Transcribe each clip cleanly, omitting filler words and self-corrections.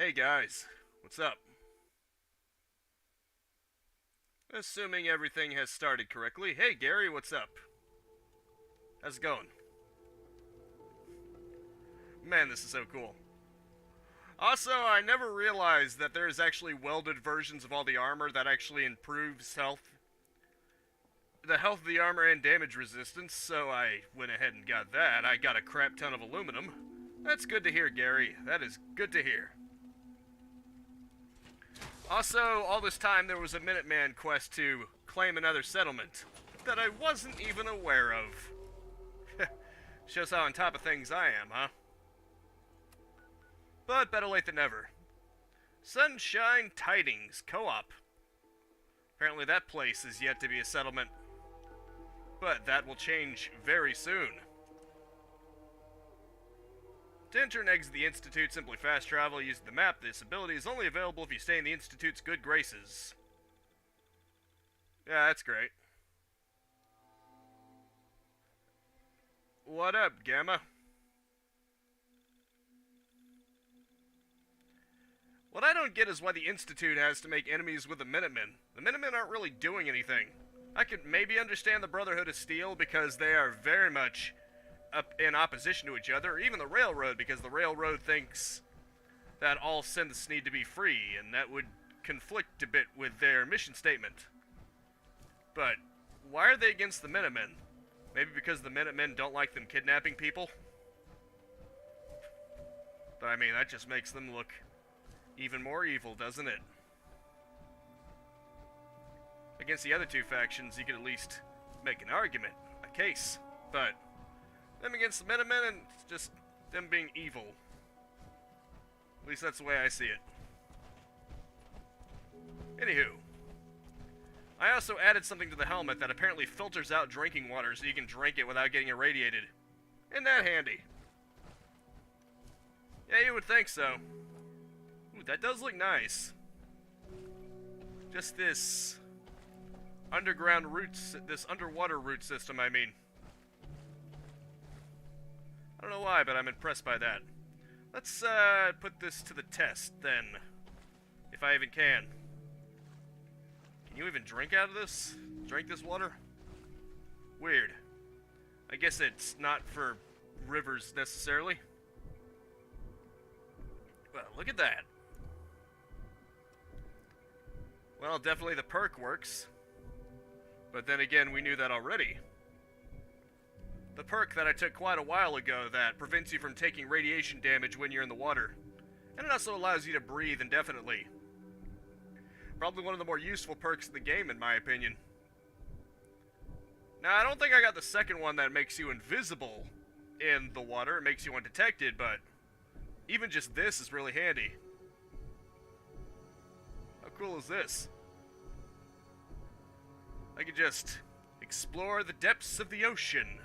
Hey guys, what's up? Assuming everything has started correctly. Hey Gary, what's up? How's it going? Man, this is so cool. Also, I never realized that there's actually welded versions of all the armor that actually improves health. The health of the armor and damage resistance, so I went ahead and got that. I got a crap ton of aluminum. That's good to hear, Gary. That is good to hear. Also, all this time there was a Minuteman quest to claim another settlement that I wasn't even aware of. Shows how on top of things I am, huh? But better late than never. Sunshine Tidings Co-op. Apparently that place is yet to be a settlement. But that will change very soon. To enter and exit the Institute, simply fast travel using the map. This ability is only available if you stay in the Institute's good graces. Yeah, that's great. What up, Gamma? What I don't get is why the Institute has to make enemies with the Minutemen. The Minutemen aren't really doing anything. I could maybe understand the Brotherhood of Steel because they are very much up in opposition to each other, or even the Railroad because the Railroad thinks that all synths need to be free, and that would conflict a bit with their mission statement. But why are they against the Minutemen? Maybe because the Minutemen don't like them kidnapping people? But I mean, that just makes them look even more evil, doesn't it? Against the other two factions, you could at least make an argument, a case. But them against the Minutemen, and it's just them being evil. At least that's the way I see it. Anywho, I also added something to the helmet that apparently filters out drinking water so you can drink it without getting irradiated. Isn't that handy? Yeah, you would think so. Ooh, that does look nice. Just this underground roots, this underwater root system, I mean. I don't know why, but I'm impressed by that. Let's put this to the test, then. If I even can. Can you even drink out of this? Drink this water? Weird. I guess it's not for rivers, necessarily. Well, look at that. Well, definitely the perk works. But then again, we knew that already. The perk that I took quite a while ago that prevents you from taking radiation damage when you're in the water. And it also allows you to breathe indefinitely. Probably one of the more useful perks in the game, in my opinion. Now, I don't think I got the second one that makes you invisible in the water. It makes you undetected, but even just this is really handy. How cool is this? I could just explore the depths of the ocean,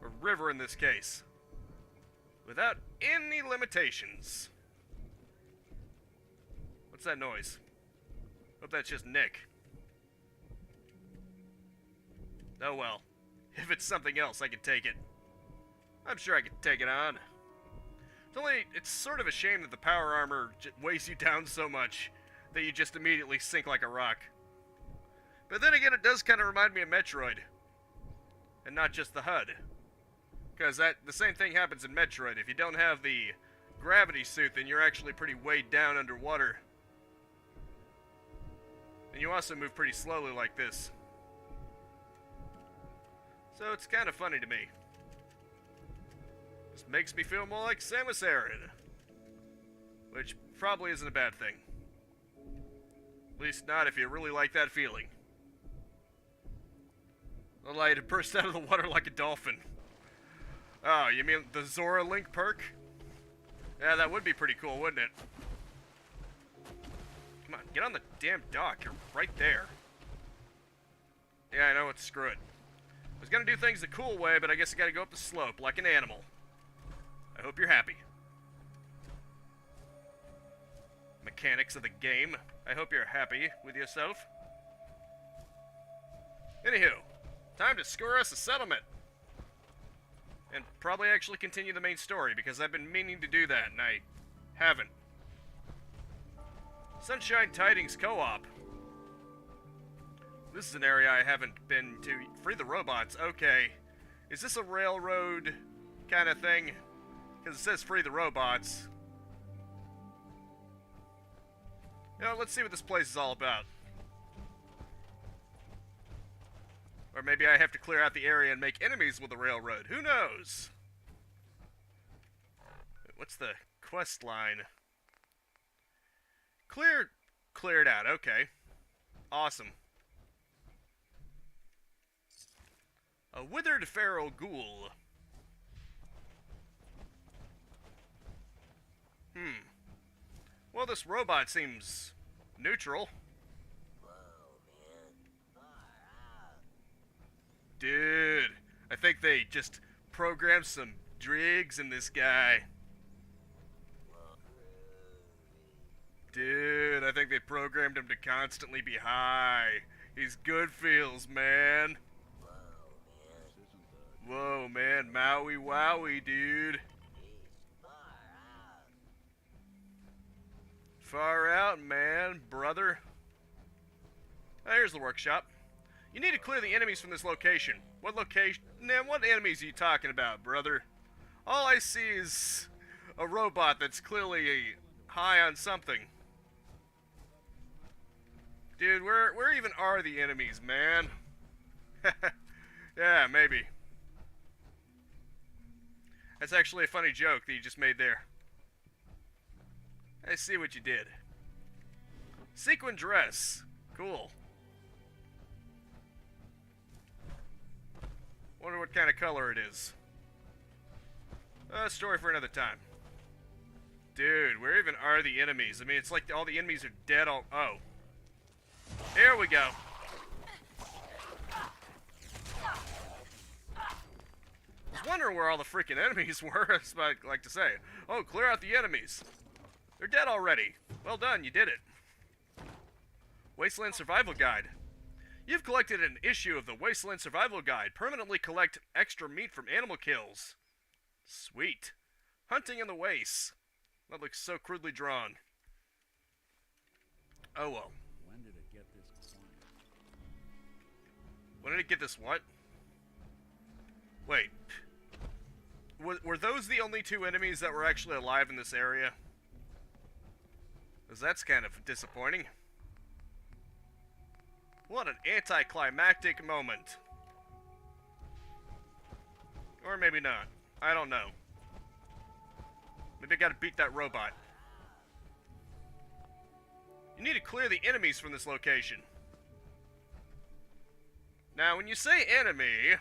or river in this case, without any limitations. What's that noise? Hope that's just Nick. Oh well. If it's something else, I can take it. I'm sure I can take it on. It's sort of a shame that the power armor weighs you down so much that you just immediately sink like a rock. But then again, it does kind of remind me of Metroid. And not just the HUD. Because the same thing happens in Metroid. If you don't have the gravity suit, then you're actually pretty weighed down underwater. And you also move pretty slowly like this. So it's kind of funny to me. This makes me feel more like Samus Aran. Which probably isn't a bad thing. At least not if you really like that feeling. Allow you to burst out of the water like a dolphin. Oh, you mean the Zora Link perk? Yeah, that would be pretty cool, wouldn't it? Come on, get on the damn dock. You're right there. Yeah, I know what. Screw it. I was gonna do things the cool way, but I guess I gotta go up the slope like an animal. I hope you're happy. Mechanics of the game. I hope you're happy with yourself. Anywho, time to score us a settlement. And probably actually continue the main story, because I've been meaning to do that, and I haven't. Sunshine Tidings Co-op. This is an area I haven't been to. Free the robots. Okay. Is this a railroad kind of thing? Because it says free the robots. You know, let's see what this place is all about. Or maybe I have to clear out the area and make enemies with the railroad. Who knows? What's the quest line? Cleared out. Okay. Awesome. A withered feral ghoul. Well, this robot seems neutral. Dude, I think they just programmed some drigs in this guy. Dude, I think they programmed him to constantly be high. He's good feels, man. Whoa, man. Maui wowie, dude. Far out, man, brother. Oh, here's the workshop. You need to clear the enemies from this location. What location? Man, what enemies are you talking about, brother? All I see is a robot that's clearly high on something. Dude, where even are the enemies, man? Yeah, maybe. That's actually a funny joke that you just made there. I see what you did. Sequin dress. Cool. Wonder what kind of color it is. Story for another time. Dude, where even are the enemies? I mean, it's like all the enemies are dead all... Oh. Here we go. I was wondering where all the freaking enemies were, that's what I like to say. Oh, clear out the enemies. They're dead already. Well done, you did it. Wasteland Survival Guide. You've collected an issue of the Wasteland Survival Guide. Permanently collect extra meat from animal kills. Sweet. Hunting in the wastes. That looks so crudely drawn. Oh well. When did it get this point? When did it get this what? Wait. Were those the only two enemies that were actually alive in this area? Because that's kind of disappointing. What an anticlimactic moment. Or maybe not. I don't know. Maybe I gotta beat that robot. You need to clear the enemies from this location. Now, when you say enemy...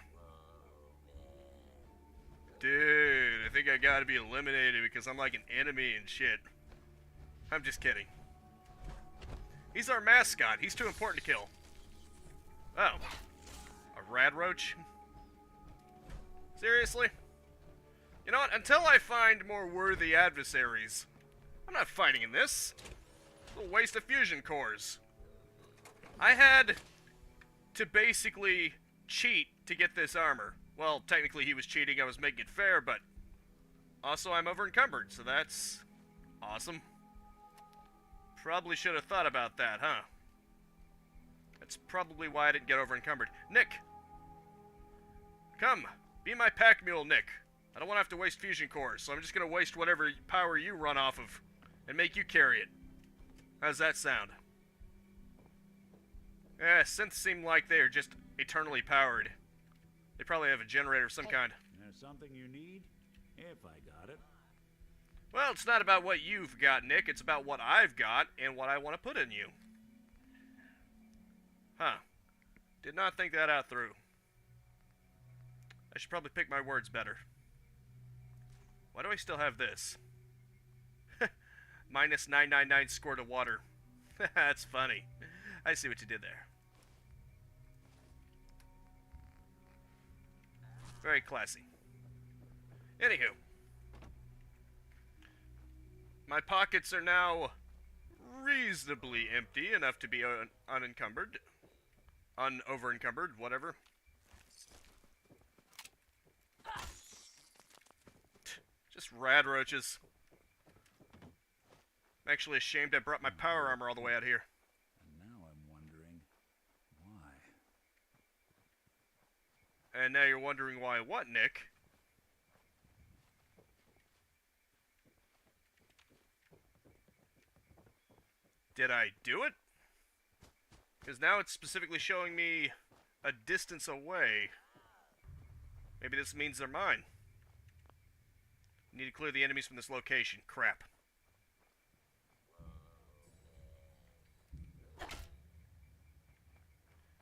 Dude, I think I gotta be eliminated because I'm like an enemy and shit. I'm just kidding. He's our mascot. He's too important to kill. Oh. A rad roach? Seriously? You know what? Until I find more worthy adversaries, I'm not fighting in this. It's a waste of fusion cores. I had to basically cheat to get this armor. Well, technically he was cheating. I was making it fair, but also I'm over encumbered, so that's awesome. Probably should have thought about that, huh? That's probably why I didn't get over encumbered. Nick! Come! Be my pack mule, Nick. I don't want to have to waste fusion cores, so I'm just going to waste whatever power you run off of and make you carry it. How's that sound? Yeah, synths seem like they are just eternally powered. They probably have a generator of some kind. There's something you need? If I got it. Well, it's not about what you've got, Nick. It's about what I've got and what I want to put in you. Huh. Did not think that out through. I should probably pick my words better. Why do I still have this? Minus 999 score to water. That's funny. I see what you did there. Very classy. Anywho. My pockets are now reasonably empty, enough to be unencumbered. Over-encumbered, whatever. Just rad roaches. I'm actually ashamed I brought my power armor all the way out here. And now I'm wondering why. And now you're wondering why what, Nick? Did I do it? Because now it's specifically showing me a distance away. Maybe this means they're mine. Need to clear the enemies from this location. Crap.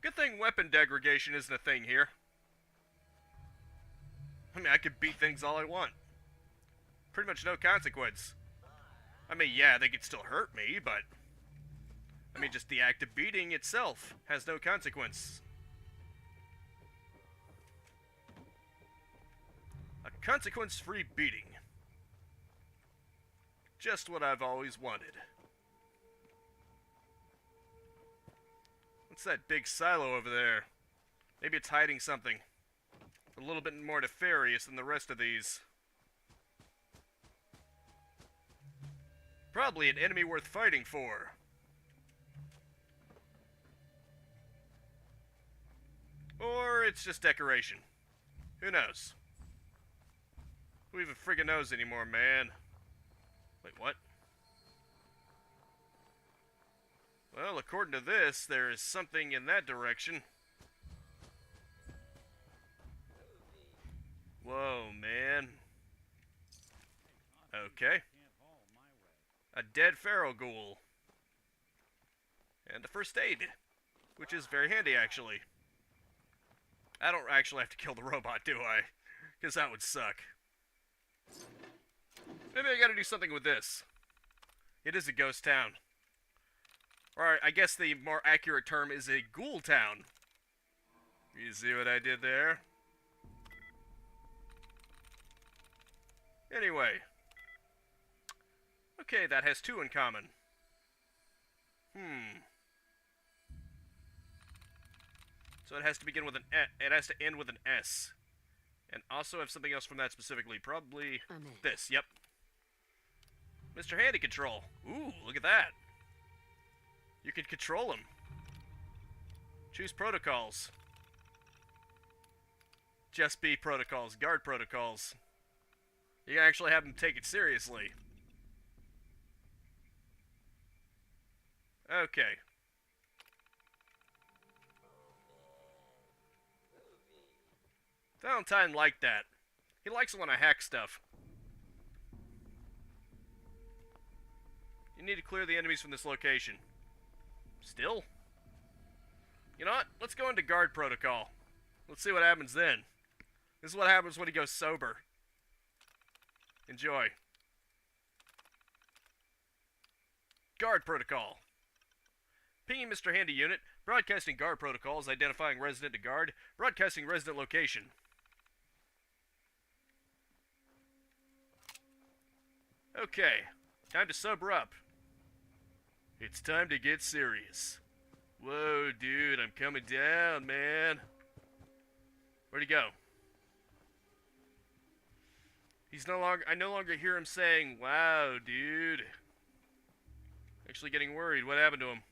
Good thing weapon degradation isn't a thing here. I mean, I could beat things all I want. Pretty much no consequence. I mean, yeah, they could still hurt me, but... I mean, just the act of beating itself has no consequence. A consequence-free beating. Just what I've always wanted. What's that big silo over there? Maybe it's hiding something. A little bit more nefarious than the rest of these. Probably an enemy worth fighting for. Or it's just decoration. Who knows? Who even friggin' knows anymore, man? Wait, what? Well, according to this, there is something in that direction. Whoa, man. Okay. A dead pharaoh ghoul. And a first aid. Which is very handy, actually. I don't actually have to kill the robot, do I? Because that would suck. Maybe I gotta do something with this. It is a ghost town. Or I guess the more accurate term is a ghoul town. You see what I did there? Anyway. Okay, that has two in common. So it has to begin with an E. It has to end with an S. And also have something else from that specifically. Probably this, yep. Mr. Handy Control. Ooh, look at that. You can control him. Choose protocols. Just be protocols. Guard protocols. You can actually have him take it seriously. Okay. Valentine liked that. He likes it when I hack stuff. You need to clear the enemies from this location. Still? You know what? Let's go into guard protocol. Let's see what happens then. This is what happens when he goes sober. Enjoy. Guard protocol. Pinging Mr. Handy unit. Broadcasting guard protocols. Identifying resident to guard. Broadcasting resident location. Okay. Time to sober up. It's time to get serious. Whoa, dude, I'm coming down, man. Where'd he go? I no longer hear him saying, wow, dude. Actually getting worried. What happened to him?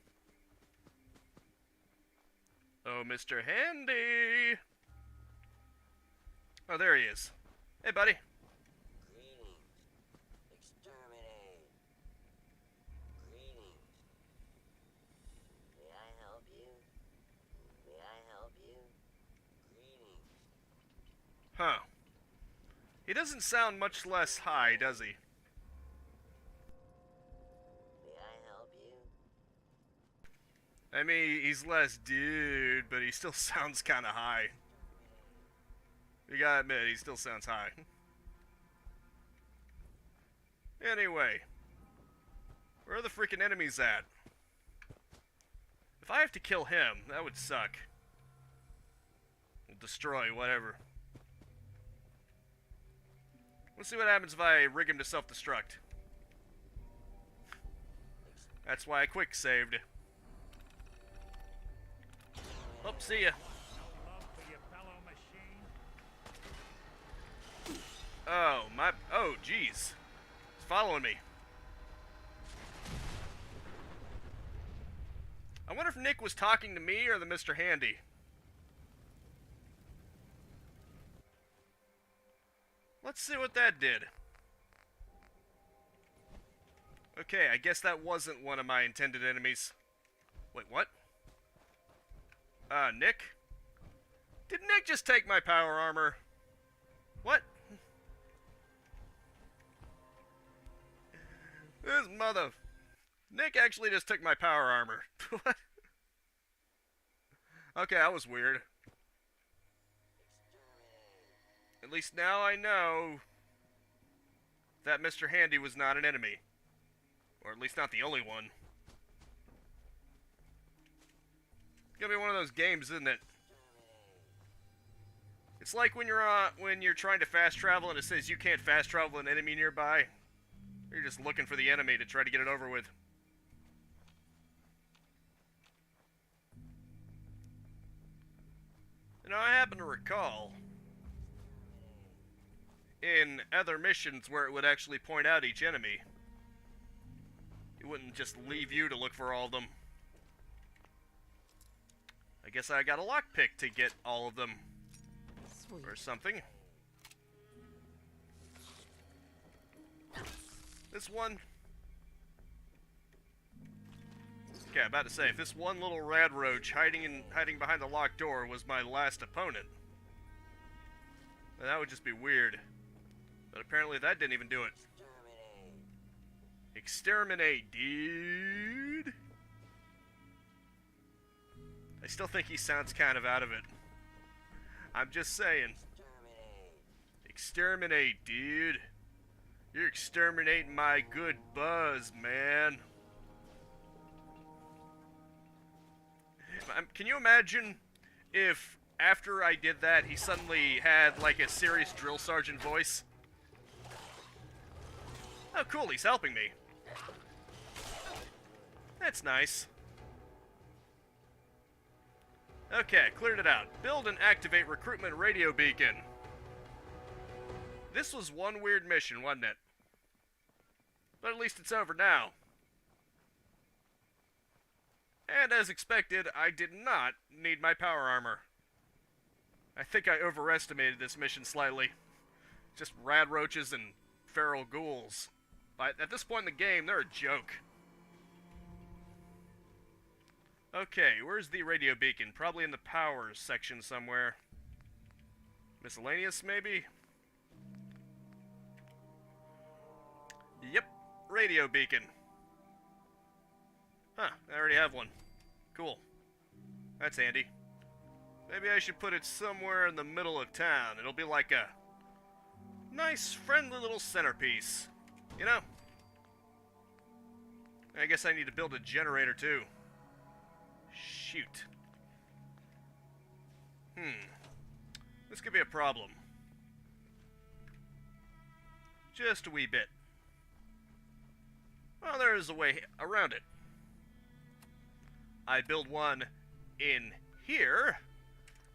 Oh, Mr. Handy. Oh, there he is. Hey, buddy. Greetings. Exterminate. Greetings. May I help you? May I help you? Greetings. Huh. He doesn't sound much less high, does he? May I help you? I mean, he's less dude, but he still sounds kind of high. You gotta admit, he still sounds high. Anyway. Where are the freaking enemies at? If I have to kill him, that would suck. We'll destroy, whatever. Let's see what happens if I rig him to self-destruct. That's why I quick saved. Oh, see ya. Oh, my... Oh, jeez. It's following me. Nick was talking to me or the Mr. Handy. Let's see what that did. Okay, I guess that wasn't one of my intended enemies. Wait, what? Nick? Did Nick just take my power armor? What? This mother... Nick actually just took my power armor. What? Okay, that was weird. At least now I know that Mr. Handy was not an enemy. Or at least not the only one. It's gonna be one of those games, isn't it? It's like when you're trying to fast travel and it says you can't fast travel an enemy nearby. You're just looking for the enemy to try to get it over with. You know, I happen to recall in other missions where it would actually point out each enemy. It wouldn't just leave you to look for all of them. I guess I got a lockpick to get all of them. Sweet. Or something. This one... Okay, I'm about to say, if this one little rad roach hiding behind the locked door was my last opponent, then that would just be weird. But apparently that didn't even do it. Exterminate, dude! I still think he sounds kind of out of it. I'm just saying. Exterminate, dude. You're exterminating my good buzz, man. Can you imagine if, after I did that, he suddenly had, like, a serious drill sergeant voice? Oh, cool, he's helping me. That's nice. Okay, cleared it out. Build and activate recruitment radio beacon. This was one weird mission, wasn't it? But at least it's over now. And as expected, I did not need my power armor. I think I overestimated this mission slightly. Just rad roaches and feral ghouls. But at this point in the game, they're a joke. Okay, where's the radio beacon? Probably in the powers section somewhere. Miscellaneous, maybe? Yep, radio beacon. Huh, I already have one. Cool. That's handy. Maybe I should put it somewhere in the middle of town. It'll be like a nice, friendly little centerpiece. You know? I guess I need to build a generator, too. Shoot. This could be a problem. Just a wee bit. Well, there is a way around it. I build one in here,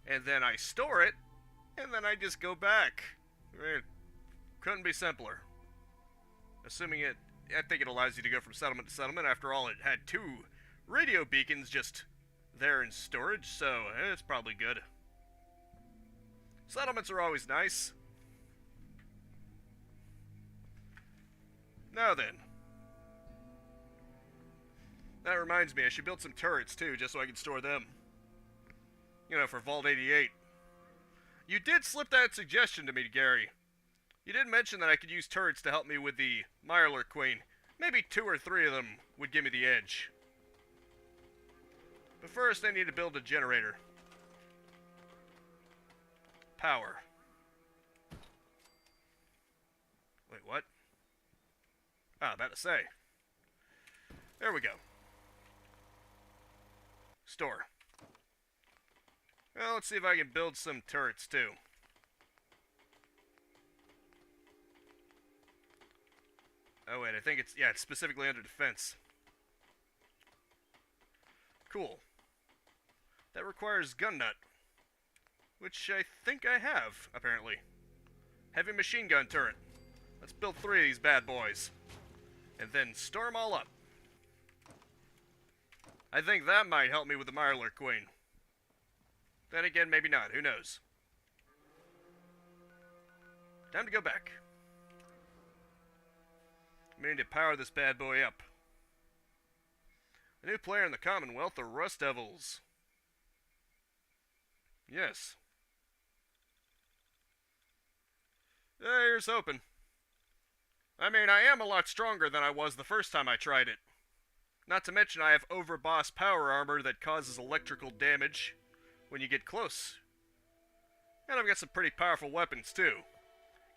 and then I store it, and then I just go back. It couldn't be simpler. Assuming it, I think it allows you to go from settlement to settlement. After all, it had 2 radio beacons just there in storage, so it's probably good. Settlements are always nice. Now then. That reminds me, I should build some turrets too, just so I can store them. You know, for Vault 88. You did slip that suggestion to me, Gary. You did mention that I could use turrets to help me with the Mirelurk Queen. Maybe 2 or 3 of them would give me the edge. But first, I need to build a generator. Power. Wait, what? Ah, about to say. There we go. Store. Well, let's see if I can build some turrets, too. Oh, wait, I think it's specifically under defense. Cool. That requires gun nut. Which I think I have, apparently. Heavy machine gun turret. Let's build 3 of these bad boys. And then store them all up. I think that might help me with the Mirelurk Queen. Then again, maybe not. Who knows? Time to go back. We need to power this bad boy up. A new player in the Commonwealth, the Rust Devils. Yes. Here's hoping. I mean, I am a lot stronger than I was the first time I tried it. Not to mention I have overboss power armor that causes electrical damage when you get close. And I've got some pretty powerful weapons too.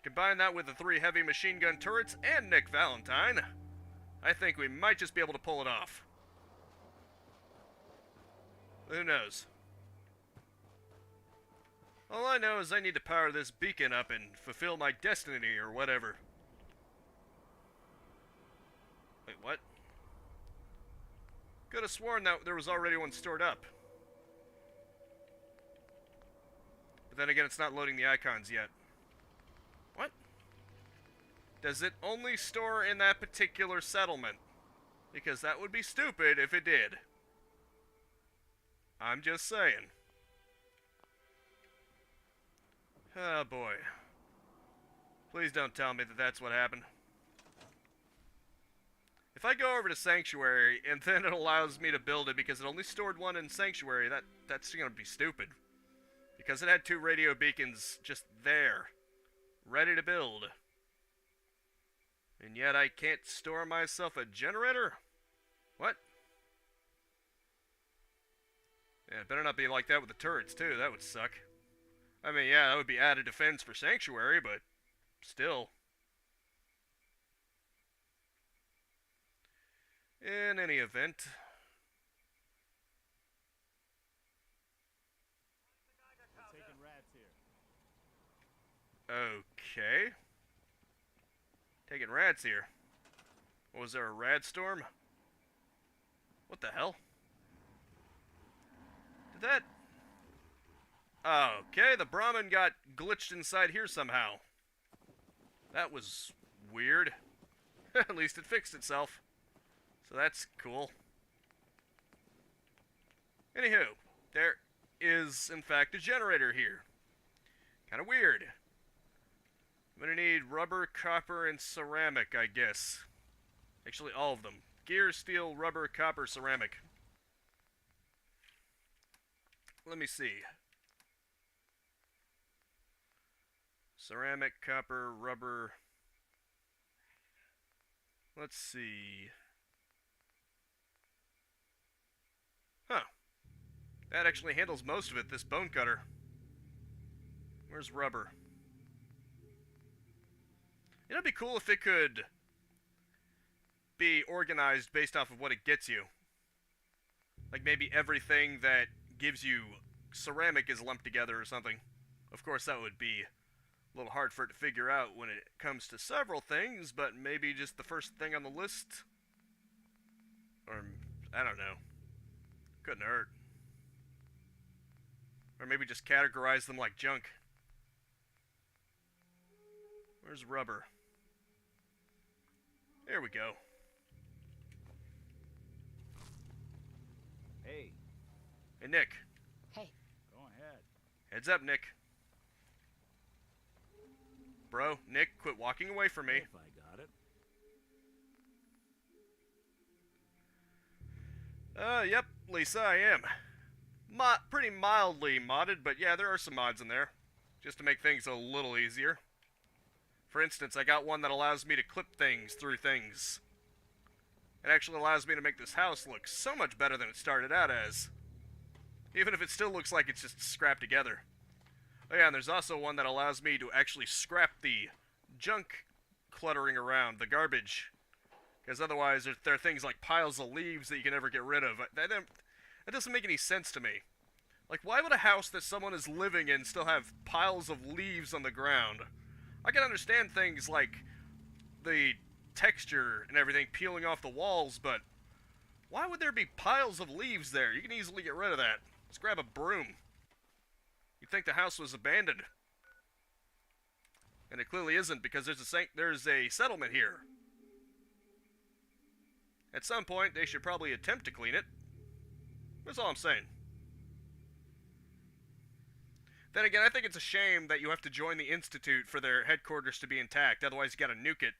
Combine that with the 3 heavy machine gun turrets and Nick Valentine, I think we might just be able to pull it off. Who knows? All I know is I need to power this beacon up and fulfill my destiny or whatever. Wait, what? Could have sworn that there was already one stored up. But then again, it's not loading the icons yet. What? Does it only store in that particular settlement? Because that would be stupid if it did. I'm just saying. Oh boy. Please don't tell me that that's what happened. If I go over to Sanctuary and then it allows me to build it because it only stored one in Sanctuary, that's gonna be stupid. Because it had 2 radio beacons just there, ready to build. And yet I can't store myself a generator? What? Yeah, it better not be like that with the turrets too, that would suck. I mean, yeah, that would be added defense for Sanctuary, but still. In any event. Taking rats here. Okay. Taking rats here. Was there a rad storm? What the hell? Did that... Okay, the Brahmin got glitched inside here somehow. That was weird. At least it fixed itself. So that's cool. Anywho, there is, in fact, a generator here. Kind of weird. I'm gonna need rubber, copper, and ceramic, I guess. Actually, all of them. Gear, steel, rubber, copper, ceramic. Let me see. Ceramic, copper, rubber. Let's see. Huh. That actually handles most of it, this bone cutter. Where's rubber? It'd be cool if it could be organized based off of what it gets you. Like maybe everything that gives you ceramic is lumped together or something. Of course, that would be a little hard for it to figure out when it comes to several things, but maybe just the first thing on the list? Or, I don't know. Couldn't hurt. Or maybe just categorize them like junk. Where's rubber? There we go. Hey. Hey, Nick. Hey. Go ahead. Heads up, Nick. Bro, Nick, quit walking away from me. If I got it. Yep, Lisa, I am. Pretty mildly modded, but yeah, there are some mods in there. Just to make things a little easier. For instance, I got one that allows me to clip things through things. It actually allows me to make this house look so much better than it started out as. Even if it still looks like it's just scrapped together. Oh yeah, and there's also one that allows me to actually scrap the junk cluttering around, the garbage. Because otherwise, there are things like piles of leaves that you can never get rid of. That doesn't make any sense to me. Like, why would a house that someone is living in still have piles of leaves on the ground? I can understand things like the texture and everything peeling off the walls, but why would there be piles of leaves there? You can easily get rid of that. Let's grab a broom. You'd think the house was abandoned. And it clearly isn't, because there's a settlement here. At some point, they should probably attempt to clean it. That's all I'm saying. Then again, I think it's a shame that you have to join the Institute for their headquarters to be intact, otherwise you gotta nuke it.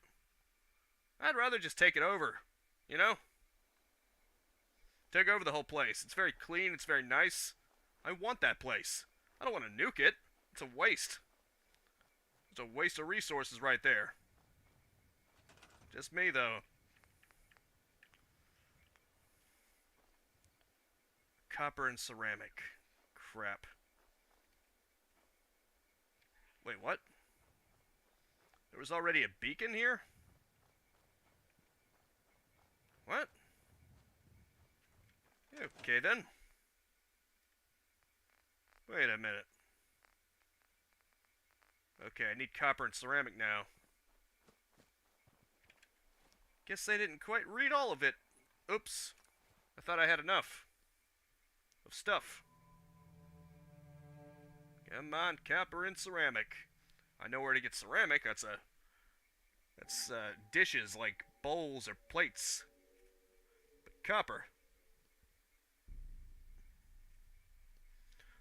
I'd rather just take it over, you know? Take over the whole place. It's very clean, it's very nice. I want that place. I don't want to nuke it. It's a waste. It's a waste of resources right there. Just me, though. Copper and ceramic. Crap. Wait, what? There was already a beacon here? What? Okay, then. Wait a minute. Okay, I need copper and ceramic now. Guess they didn't quite read all of it. Oops. I thought I had enough of stuff. Come on, copper and ceramic. I know where to get ceramic. That's dishes like bowls or plates. But copper.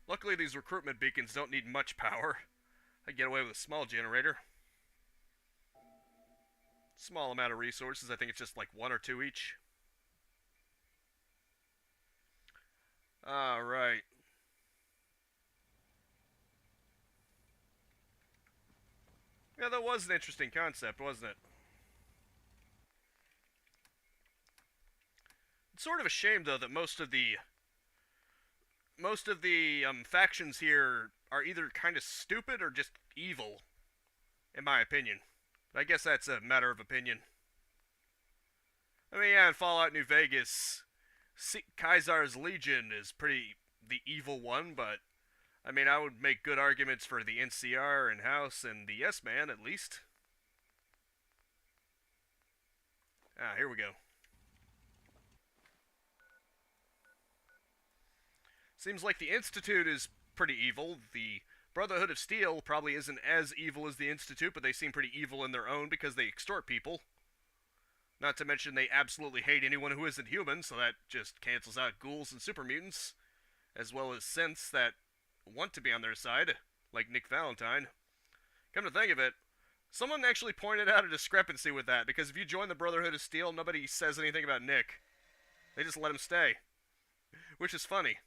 Luckily, these recruitment beacons don't need much power. I get away with a small generator. Small amount of resources. I think it's just like 1 or 2 each. Alright. Yeah, that was an interesting concept, wasn't it? It's sort of a shame, though, that most of the factions here are either kind of stupid or just evil, in my opinion. But I guess that's a matter of opinion. I mean, yeah, in Fallout New Vegas, Kaisar's Legion is pretty the evil one, but I mean, I would make good arguments for the NCR and House and the Yes Man, at least. Ah, here we go. Seems like the Institute is pretty evil. The Brotherhood of Steel probably isn't as evil as the Institute, but they seem pretty evil in their own because they extort people. Not to mention they absolutely hate anyone who isn't human, so that just cancels out ghouls and super mutants, as well as synths that want to be on their side, like Nick Valentine. Come to think of it, someone actually pointed out a discrepancy with that, because if you join the Brotherhood of Steel, nobody says anything about Nick. They just let him stay. Which is funny.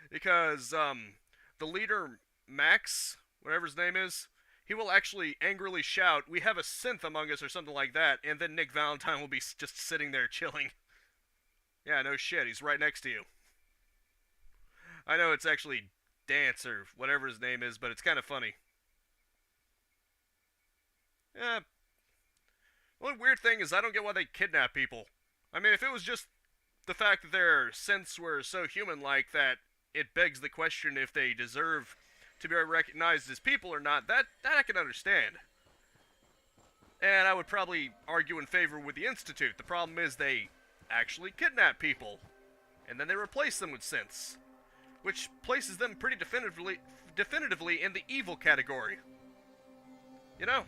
Because, the leader, Max, whatever his name is, he will actually angrily shout, "We have a synth among us," or something like that, and then Nick Valentine will be just sitting there chilling. Yeah, no shit, he's right next to you. I know it's actually Dance, or whatever his name is, but it's kind of funny. Yeah. The only weird thing is I don't get why they kidnap people. I mean, if it was just the fact that their synths were so human-like that it begs the question if they deserve to be recognized as people or not, that I can understand. And I would probably argue in favor with the Institute. The problem is they actually kidnap people, and then they replace them with synths, which places them pretty definitively in the evil category. You know?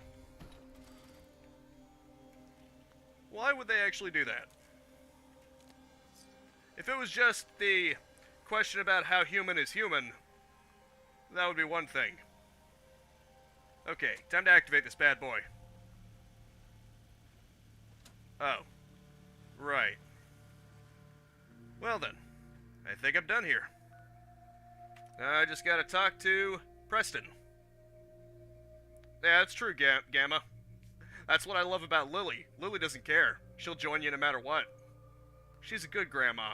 Why would they actually do that? If it was just the question about how human is human, that would be one thing. Okay, time to activate this bad boy. Oh. Right. Well then, I think I'm done here. I just gotta talk to Preston. Yeah, that's true, Gamma. That's what I love about Lily. Lily doesn't care. She'll join you no matter what. She's a good grandma.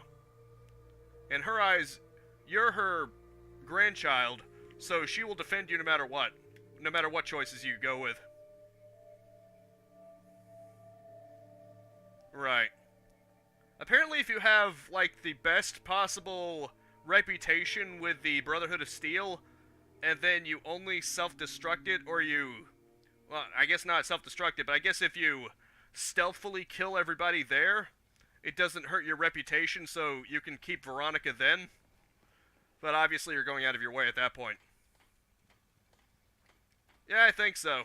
In her eyes, you're her grandchild, so she will defend you no matter what choices you go with. Right. Apparently, if you have, like, the best possible reputation with the Brotherhood of Steel, and then you only self-destruct it, or you... Well, I guess not self-destruct it, but I guess if you stealthily kill everybody there, it doesn't hurt your reputation, so you can keep Veronica then. But obviously you're going out of your way at that point. Yeah, I think so.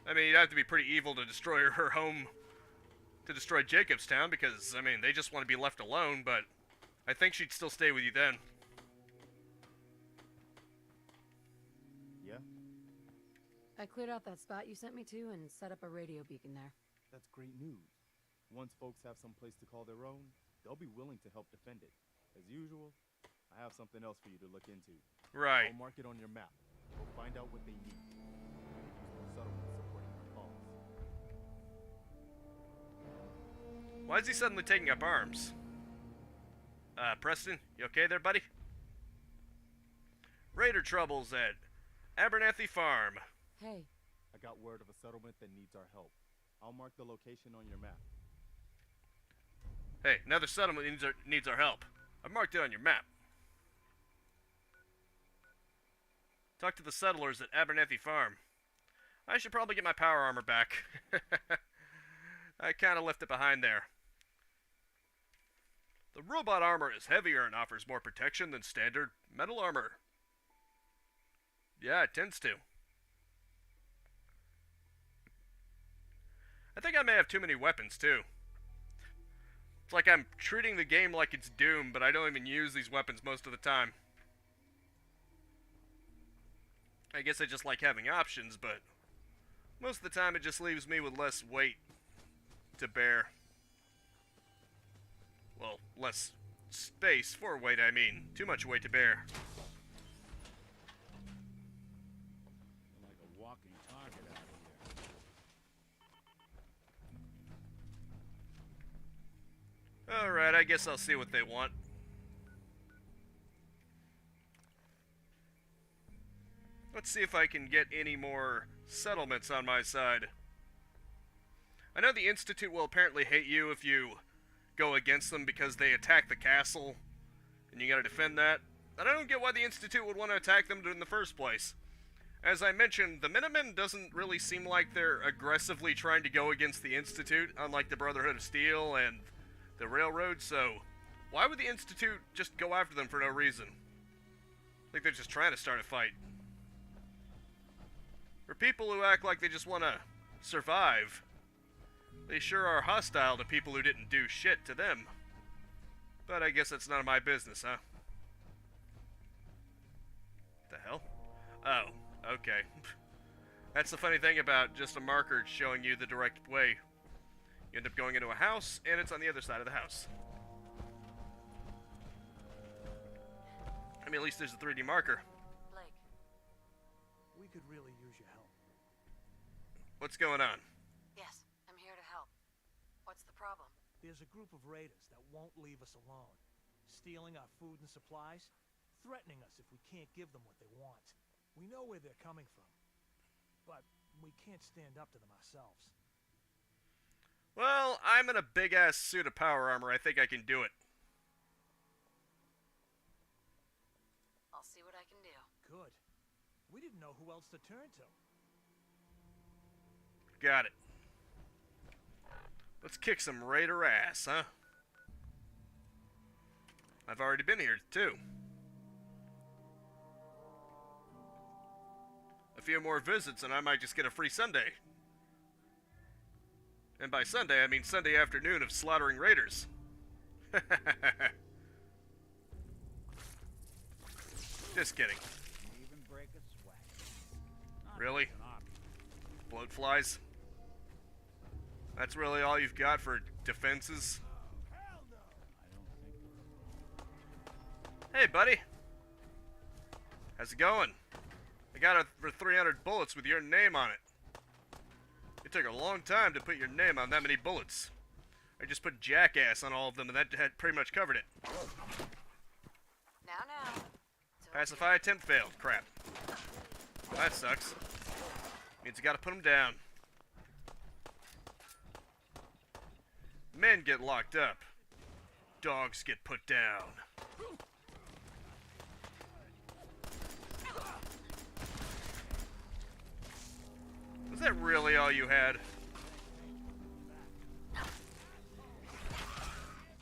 I mean, you'd have to be pretty evil to destroy her home, to destroy Jacobstown, because, I mean, they just want to be left alone, but I think she'd still stay with you then. Yeah? I cleared out that spot you sent me to and set up a radio beacon there. That's great news. Once folks have some place to call their own, they'll be willing to help defend it. As usual, I have something else for you to look into. Right. I'll mark it on your map. We'll find out what they need. Use the settlement supporting our cause. Why is he suddenly taking up arms? Preston, you okay there, buddy? Raider troubles at Abernathy Farm. Hey, I got word of a settlement that needs our help. I'll mark the location on your map. Hey, another settlement needs our help. I've marked it on your map. Talk to the settlers at Abernathy Farm. I should probably get my power armor back. I kind of left it behind there. The robot armor is heavier and offers more protection than standard metal armor. Yeah, it tends to. I think I may have too many weapons, too. It's like I'm treating the game like it's Doom, but I don't even use these weapons most of the time. I guess I just like having options, but most of the time it just leaves me with less weight to bear. Well, less space for weight, I mean. Too much weight to bear. Like a walking target out here. Alright, I guess I'll see what they want. Let's see if I can get any more settlements on my side. I know the Institute will apparently hate you if you go against them because they attack the castle, and you gotta defend that. And I don't get why the Institute would want to attack them in the first place. As I mentioned, the Minutemen doesn't really seem like they're aggressively trying to go against the Institute, unlike the Brotherhood of Steel and the Railroad, so why would the Institute just go after them for no reason? I think they're just trying to start a fight. For people who act like they just want to survive, they sure are hostile to people who didn't do shit to them. But I guess that's none of my business, huh? The hell? Oh, okay. That's the funny thing about just a marker showing you the direct way. You end up going into a house, and it's on the other side of the house. I mean, at least there's a 3D marker. Blake. We could really use your help. What's going on? Yes, I'm here to help. What's the problem? There's a group of raiders that won't leave us alone, stealing our food and supplies, threatening us if we can't give them what they want. We know where they're coming from, but we can't stand up to them ourselves. Well, I'm in a big-ass suit of power armor. I think I can do it. I'll see what I can do. Good. We didn't know who else to turn to. Got it. Let's kick some raider ass, huh? I've already been here, too. A few more visits and I might just get a free Sunday. And by Sunday, I mean Sunday afternoon of slaughtering raiders. Just kidding. Even break a sweat. Not Really? an option. Bloat flies? That's really all you've got for defenses? I don't think. Hey, buddy. How's it going? I got it for 300 bullets with your name on it. It took a long time to put your name on that many bullets. I just put Jackass on all of them and that had pretty much covered it. Now. Pacify attempt failed. Crap. That sucks. Means you gotta put them down. Men get locked up. Dogs get put down. Was that really all you had?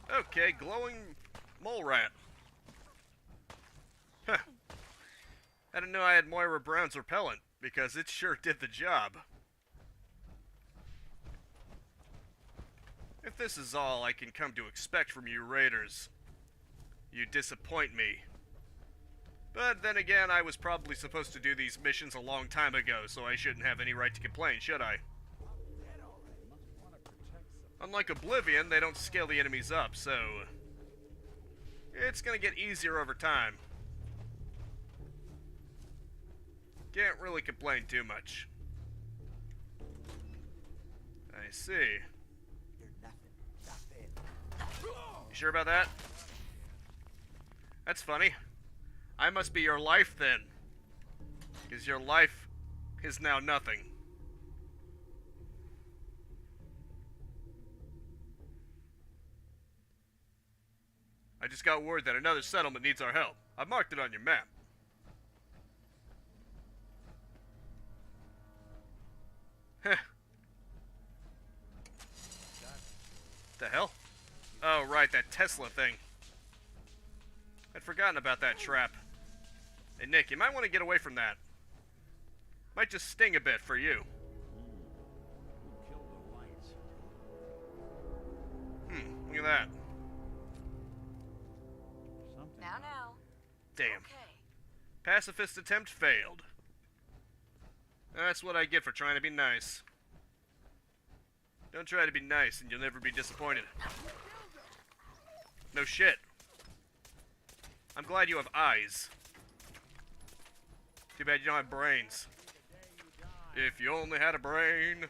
Okay, glowing mole rat. Huh. I didn't know I had Moira Brown's repellent, because it sure did the job. If this is all I can come to expect from you raiders, You disappoint me. But then again, I was probably supposed to do these missions a long time ago, so I shouldn't have any right to complain, should I? Unlike Oblivion, they don't scale the enemies up, so it's gonna get easier over time. Can't really complain too much. I see. You're nothing. You sure about that? That's funny. I must be your life then. Because your life is now nothing. I just got word that another settlement needs our help. I've marked it on your map. Heh. The hell? Oh, right, that Tesla thing. I'd forgotten about that trap. Hey, Nick, you might want to get away from that. Might just sting a bit for you. Who killed the lights? Look at that. Something. Now. Damn. Okay. Pacifist attempt failed. That's what I get for trying to be nice. Don't try to be nice and you'll never be disappointed. No shit. I'm glad you have eyes. Too bad you don't have brains. If you only had a brain.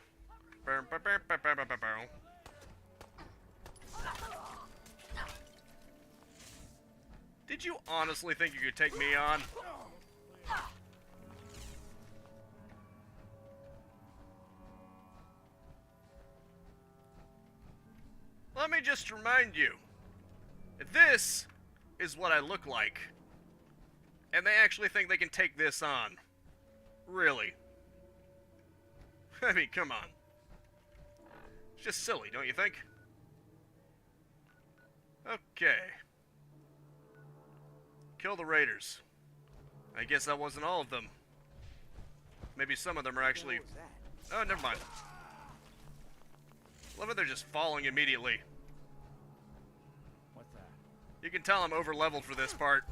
Did you honestly think you could take me on? Let me just remind you. This is what I look like. And they actually think they can take this on. Really. I mean, come on. It's just silly, don't you think? Okay. Kill the raiders. I guess that wasn't all of them. Maybe some of them are actually... Oh, never mind. Love it, they're just falling immediately. What's that? You can tell I'm over-leveled for this part.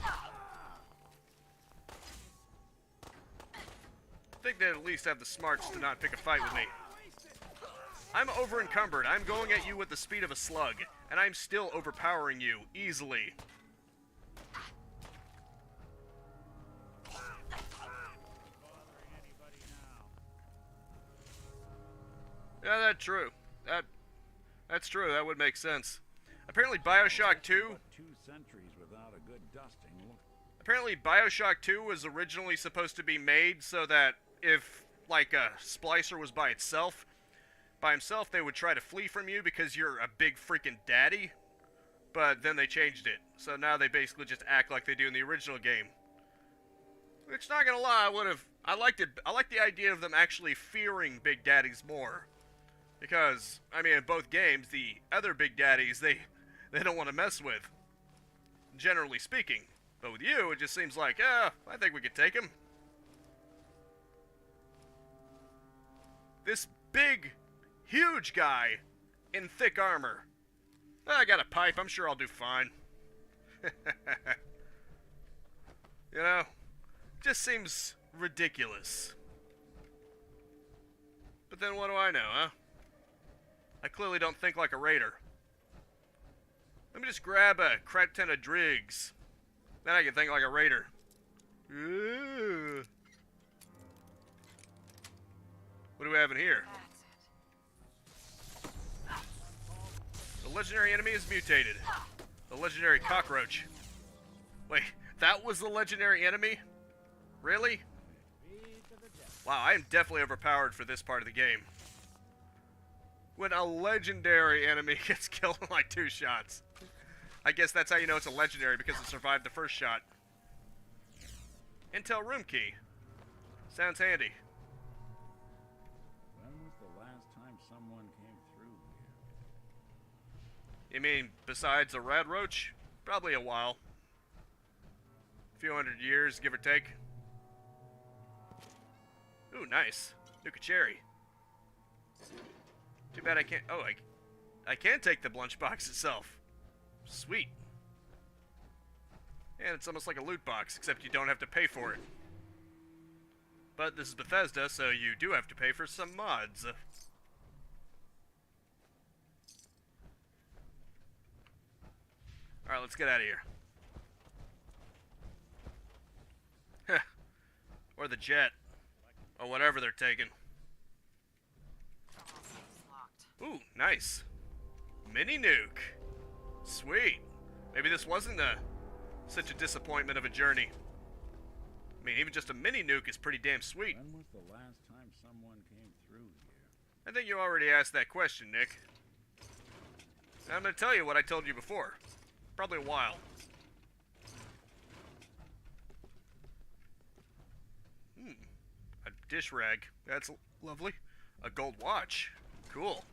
I think they at least have the smarts to not pick a fight with me. I'm over-encumbered. I'm going at you with the speed of a slug, and I'm still overpowering you, easily. Yeah, that's true. That's true. That would make sense. Apparently BioShock 2... 2 centuries without a good dusting. Apparently BioShock 2 was originally supposed to be made so that if, like, a splicer was by himself, they would try to flee from you because you're a big freaking daddy. But then they changed it. So now they basically just act like they do in the original game. Which, not gonna lie, I liked it. I like the idea of them actually fearing big daddies more. Because, I mean, in both games, the other big daddies, they don't want to mess with. Generally speaking. But with you, it just seems like, I think we could take him. This big, huge guy in thick armor. I got a pipe, I'm sure I'll do fine. You know, just seems ridiculous. But then what do I know, huh? I clearly don't think like a raider. Let me just grab a crap ton of drigs. Then I can think like a raider. Ooh. What do we have in here? The legendary enemy is mutated. The legendary cockroach. Wait, that was the legendary enemy? Really? Wow, I am definitely overpowered for this part of the game. When a legendary enemy gets killed in like 2 shots. I guess that's how you know it's a legendary, because it survived the first shot. Intel room key. Sounds handy. When was the last time someone came through here? You mean besides a rad roach? Probably a while. A few hundred years, give or take. Ooh, nice. Nuka cherry. Too bad I can't... Oh, I can take the lunchbox itself. Sweet. And it's almost like a loot box, except you don't have to pay for it. But this is Bethesda, so you do have to pay for some mods. Alright, let's get out of here. Heh. Or the jet. Or whatever they're taking. Ooh, nice. Mini nuke. Sweet. Maybe this wasn't such a disappointment of a journey. I mean, even just a mini nuke is pretty damn sweet. When was the last time someone came through here? I think you already asked that question, Nick. And I'm going to tell you what I told you before. Probably a while. A dish rag. That's lovely. A gold watch. Cool.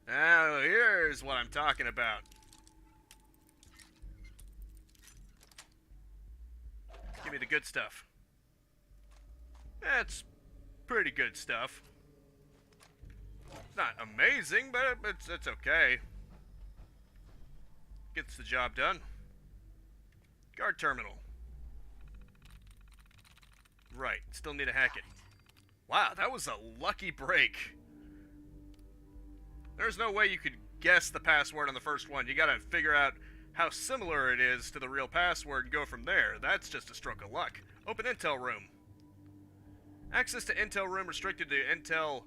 Now, here's what I'm talking about. Give me the good stuff. That's pretty good stuff. It's not amazing, but it's okay. Gets the job done. Guard terminal. Right, still need to hack it. Wow, that was a lucky break. There's no way you could guess the password on the first one. You gotta figure out how similar it is to the real password and go from there. That's just a stroke of luck. Open Intel Room. Access to Intel Room restricted to Intel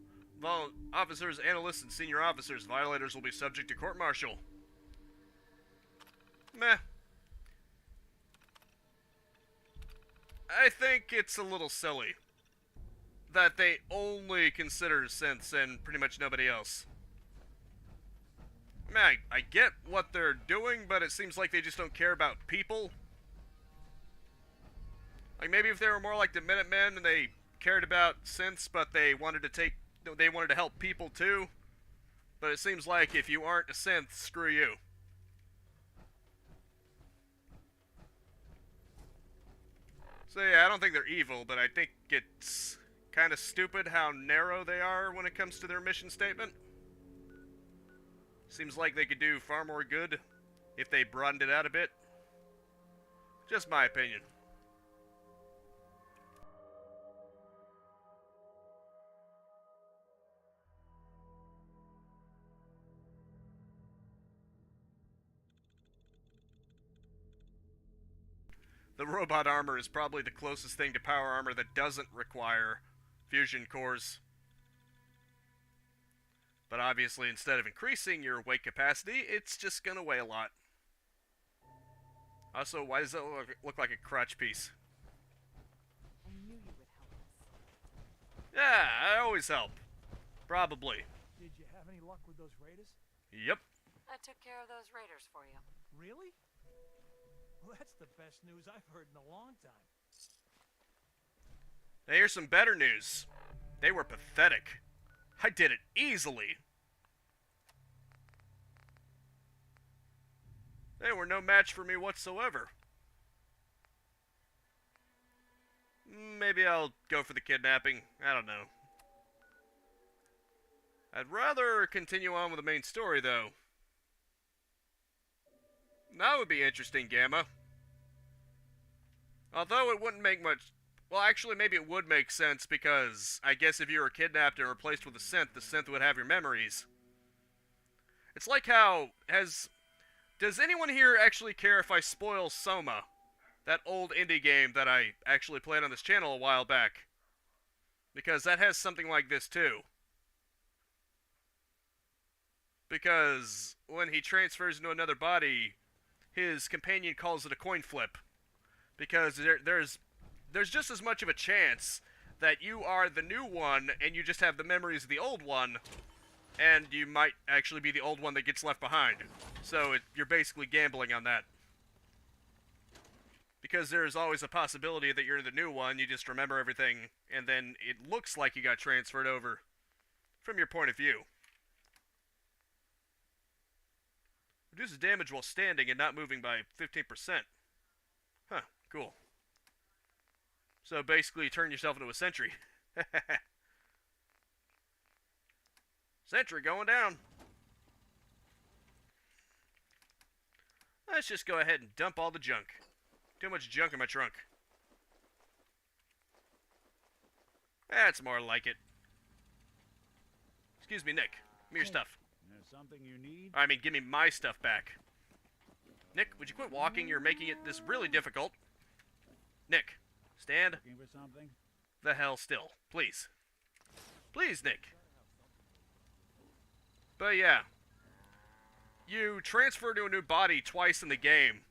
officers, analysts, and senior officers. Violators will be subject to court-martial. Meh. I think it's a little silly that they only consider synths and pretty much nobody else. I mean, I get what they're doing, but it seems like they just don't care about people. Like, maybe if they were more like the Minutemen and they cared about synths, but they wanted to help people too. But it seems like if you aren't a synth, screw you. So yeah, I don't think they're evil, but I think it's kind of stupid how narrow they are when it comes to their mission statement. Seems like they could do far more good if they broadened it out a bit. Just my opinion. The robot armor is probably the closest thing to power armor that doesn't require fusion cores. But obviously, instead of increasing your weight capacity, it's just gonna weigh a lot. Also, why does it look like a crotch piece? I knew you would help us. Yeah, I always help. Probably. Did you have any luck with those raiders? Yep. I took care of those raiders for you. Really? Well, that's the best news I've heard in a long time. Now here's some better news. They were pathetic. I did it easily. They were no match for me whatsoever. Maybe I'll go for the kidnapping. I don't know. I'd rather continue on with the main story, though. That would be interesting, Gamma. Although it wouldn't make much... Well, actually, maybe it would make sense, because I guess if you were kidnapped and replaced with a synth, the synth would have your memories. It's like how... Does anyone here actually care if I spoil Soma? That old indie game that I actually played on this channel a while back. Because that has something like this, too. Because when he transfers into another body, his companion calls it a coin flip. Because there's just as much of a chance that you are the new one and you just have the memories of the old one, and you might actually be the old one that gets left behind. So you're basically gambling on that. Because there's always a possibility that you're the new one, you just remember everything, and then it looks like you got transferred over from your point of view. Reduces damage while standing and not moving by 15%. Huh, cool. So basically you turn yourself into a sentry. Sentry going down. Let's just go ahead and dump all the junk. Too much junk in my trunk. That's more like it. Excuse me, Nick. Give me your stuff. There's something you need? I mean, give me my stuff back. Nick, would you quit walking? You're making it this really difficult. Nick, stand Looking for something? the hell still. Please. Please, Nick. But yeah. You transfer to a new body twice in the game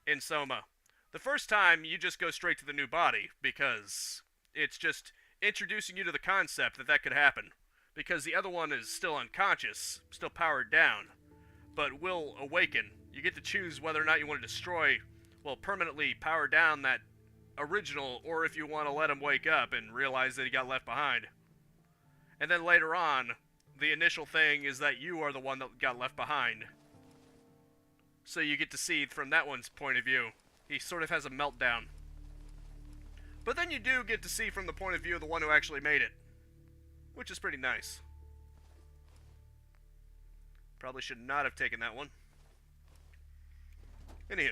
in Soma. The first time, you just go straight to the new body, because it's just introducing you to the concept that that could happen. Because the other one is still unconscious, still powered down, but will awaken. You get to choose whether or not you want to destroy, well, permanently power down that original, or if you want to let him wake up and realize that he got left behind. And then later on, the initial thing is that you are the one that got left behind. So you get to see from that one's point of view. He sort of has a meltdown. But then you do get to see from the point of view of the one who actually made it. Which is pretty nice. Probably should not have taken that one. Anywho.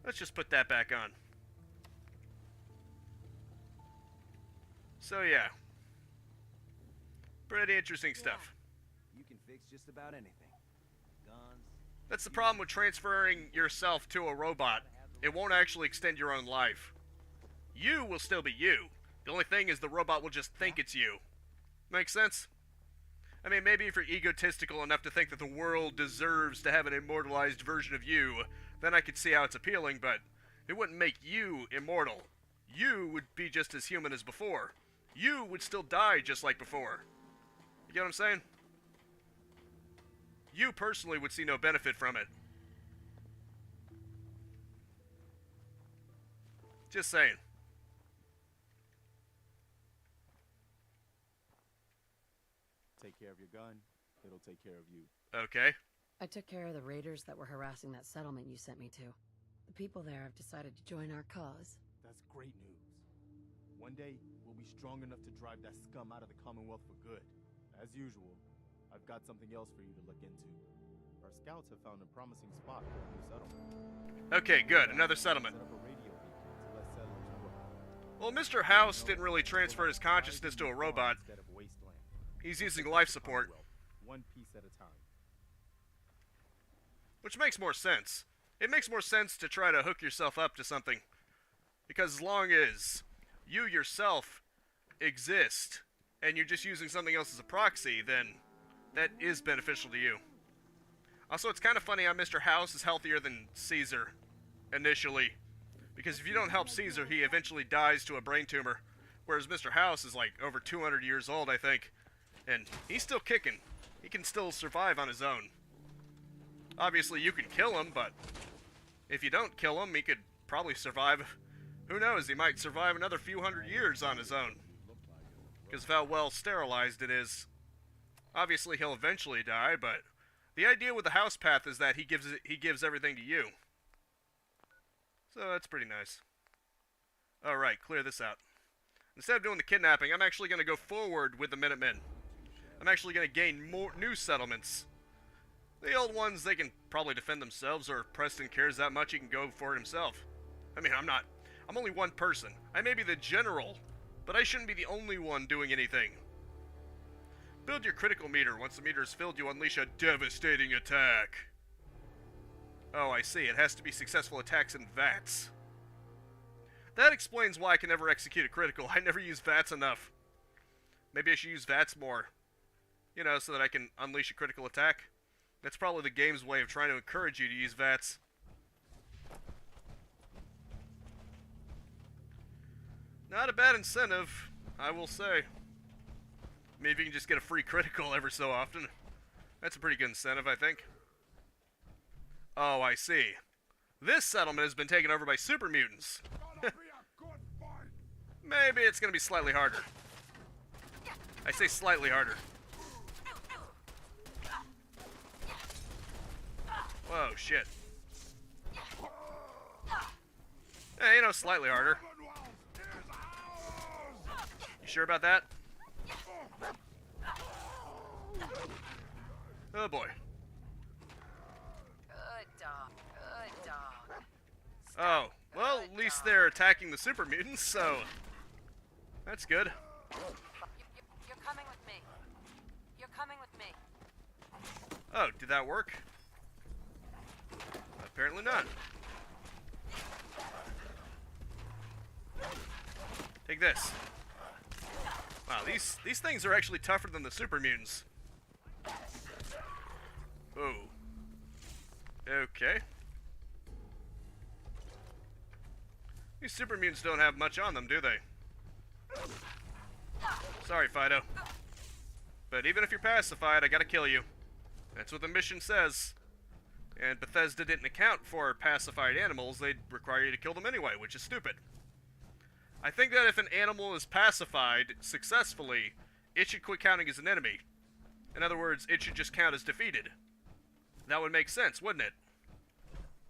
Let's just put that back on. So yeah. Pretty interesting stuff. You can fix just about anything. Guns. That's the problem with transferring yourself to a robot. It won't actually extend your own life. You will still be you. The only thing is the robot will just think it's you. Make sense? I mean, maybe if you're egotistical enough to think that the world deserves to have an immortalized version of you, then I could see how it's appealing, but it wouldn't make you immortal. You would be just as human as before. You would still die just like before. You get what I'm saying? You personally would see no benefit from it. Just saying. Take care of your gun, it'll take care of you. Okay. I took care of the raiders that were harassing that settlement you sent me to. The people there have decided to join our cause. That's great news. One day, we'll be strong enough to drive that scum out of the Commonwealth for good. As usual, I've got something else for you to look into. Our scouts have found a promising spot for a new settlement. Okay, good. Another settlement. Set up a radio beacon to let settlers know. Well, Mr. House didn't really transfer his consciousness to a robot. Instead of wasteland. He's using life support, One piece at a time. which makes more sense. It makes more sense to try to hook yourself up to something. Because as long as you yourself exist, and you're just using something else as a proxy, then that is beneficial to you. Also, it's kind of funny how Mr. House is healthier than Caesar, initially. Because if you don't help Caesar, he eventually dies to a brain tumor. Whereas Mr. House is like over 200 years old, I think. And he's still kicking. He can still survive on his own. Obviously, you could kill him, but if you don't kill him, he could probably survive. Who knows, he might survive another few hundred years on his own. Because of how well sterilized it is. Obviously, he'll eventually die, but the idea with the house path is that he gives everything to you. So that's pretty nice. Alright, clear this out. Instead of doing the kidnapping, I'm actually going to go forward with the Minutemen. I'm actually going to gain more new settlements. The old ones, they can probably defend themselves, or if Preston cares that much, he can go for it himself. I mean, I'm only one person. I may be the general, but I shouldn't be the only one doing anything. Build your critical meter. Once the meter is filled, you unleash a devastating attack. Oh, I see. It has to be successful attacks in VATS. That explains why I can never execute a critical. I never use VATS enough. Maybe I should use VATS more. You know, so that I can unleash a critical attack. That's probably the game's way of trying to encourage you to use VATS. Not a bad incentive, I will say. Maybe you can just get a free critical ever so often. That's a pretty good incentive, I think. Oh, I see. This settlement has been taken over by super mutants. Maybe it's gonna be slightly harder. I say slightly harder. Whoa, shit. Yeah, you know, slightly harder. You sure about that? Oh boy. dog. Good dog. Oh, well, at least they're attacking the super mutants, so that's good. You're coming with me. You're coming with me. Oh, did that work? Apparently not. Take this. Wow, these things are actually tougher than the super mutants. Oh. Okay. These super mutants don't have much on them, do they? Sorry, Fido. But even if you're pacified, I gotta kill you. That's what the mission says. And Bethesda didn't account for pacified animals, they'd require you to kill them anyway, which is stupid. I think that if an animal is pacified successfully, it should quit counting as an enemy. In other words, it should just count as defeated. That would make sense, wouldn't it?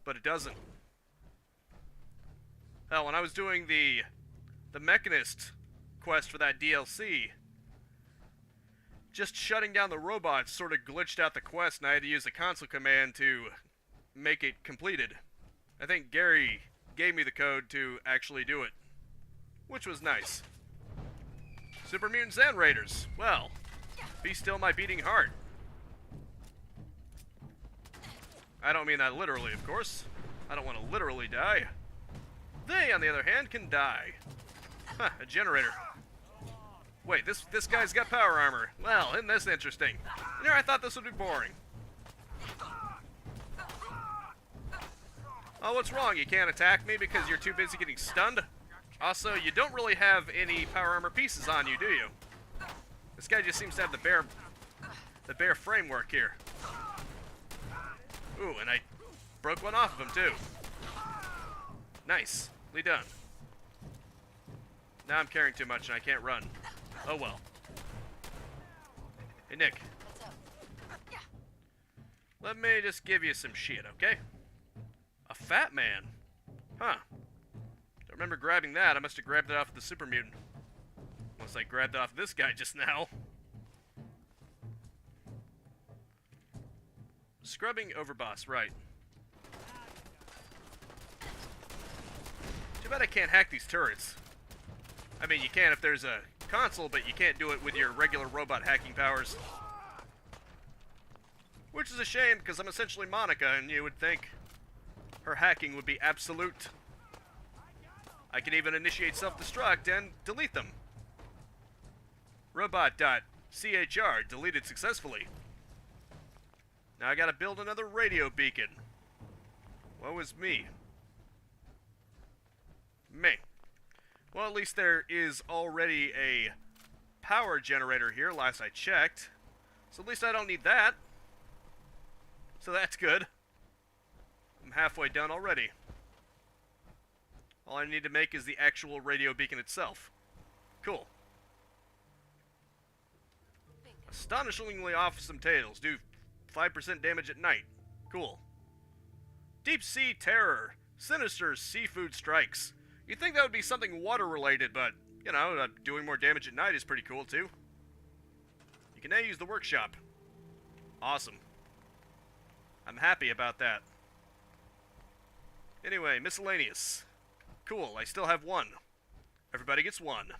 But it doesn't. Hell, when I was doing the Mechanist quest for that DLC, just shutting down the robots sort of glitched out the quest, and I had to use a console command to make it completed. I think Gary gave me the code to actually do it, which was nice. Super Mutants and Raiders. Well, be still my beating heart. I don't mean that literally, of course. I don't want to literally die. They, on the other hand, can die. Huh, a generator. Wait, this guy's got power armor. Well, isn't this interesting? You know, I thought this would be boring. Oh, what's wrong? You can't attack me because you're too busy getting stunned? Also, you don't really have any power armor pieces on you, do you? This guy just seems to have the bare framework here. Ooh, and I broke one off of him, too. Nicely done. Now I'm carrying too much and I can't run. Oh well. Hey, Nick. Let me just give you some shit, okay? A fat man? Huh. Don't remember grabbing that. I must have grabbed it off the super mutant. Unless I grabbed it off this guy just now. Scrubbing overboss, right. Too bad I can't hack these turrets. I mean, you can if there's a console, but you can't do it with your regular robot hacking powers. Which is a shame, because I'm essentially Monica, and you would think her hacking would be absolute. I can even initiate self-destruct and delete them. Robot.chr deleted successfully. Now I gotta build another radio beacon. Woe is me. Well, at least there is already a power generator here, last I checked. So at least I don't need that. So that's good. I'm halfway done already. All I need to make is the actual radio beacon itself. Cool. Astonishingly awesome tails. Do 5% damage at night. Cool. Deep Sea Terror. Sinister Seafood Strikes. You'd think that would be something water-related, but, you know, doing more damage at night is pretty cool, too. You can now use the workshop. Awesome. I'm happy about that. Anyway, miscellaneous. Cool, I still have one. Everybody gets one.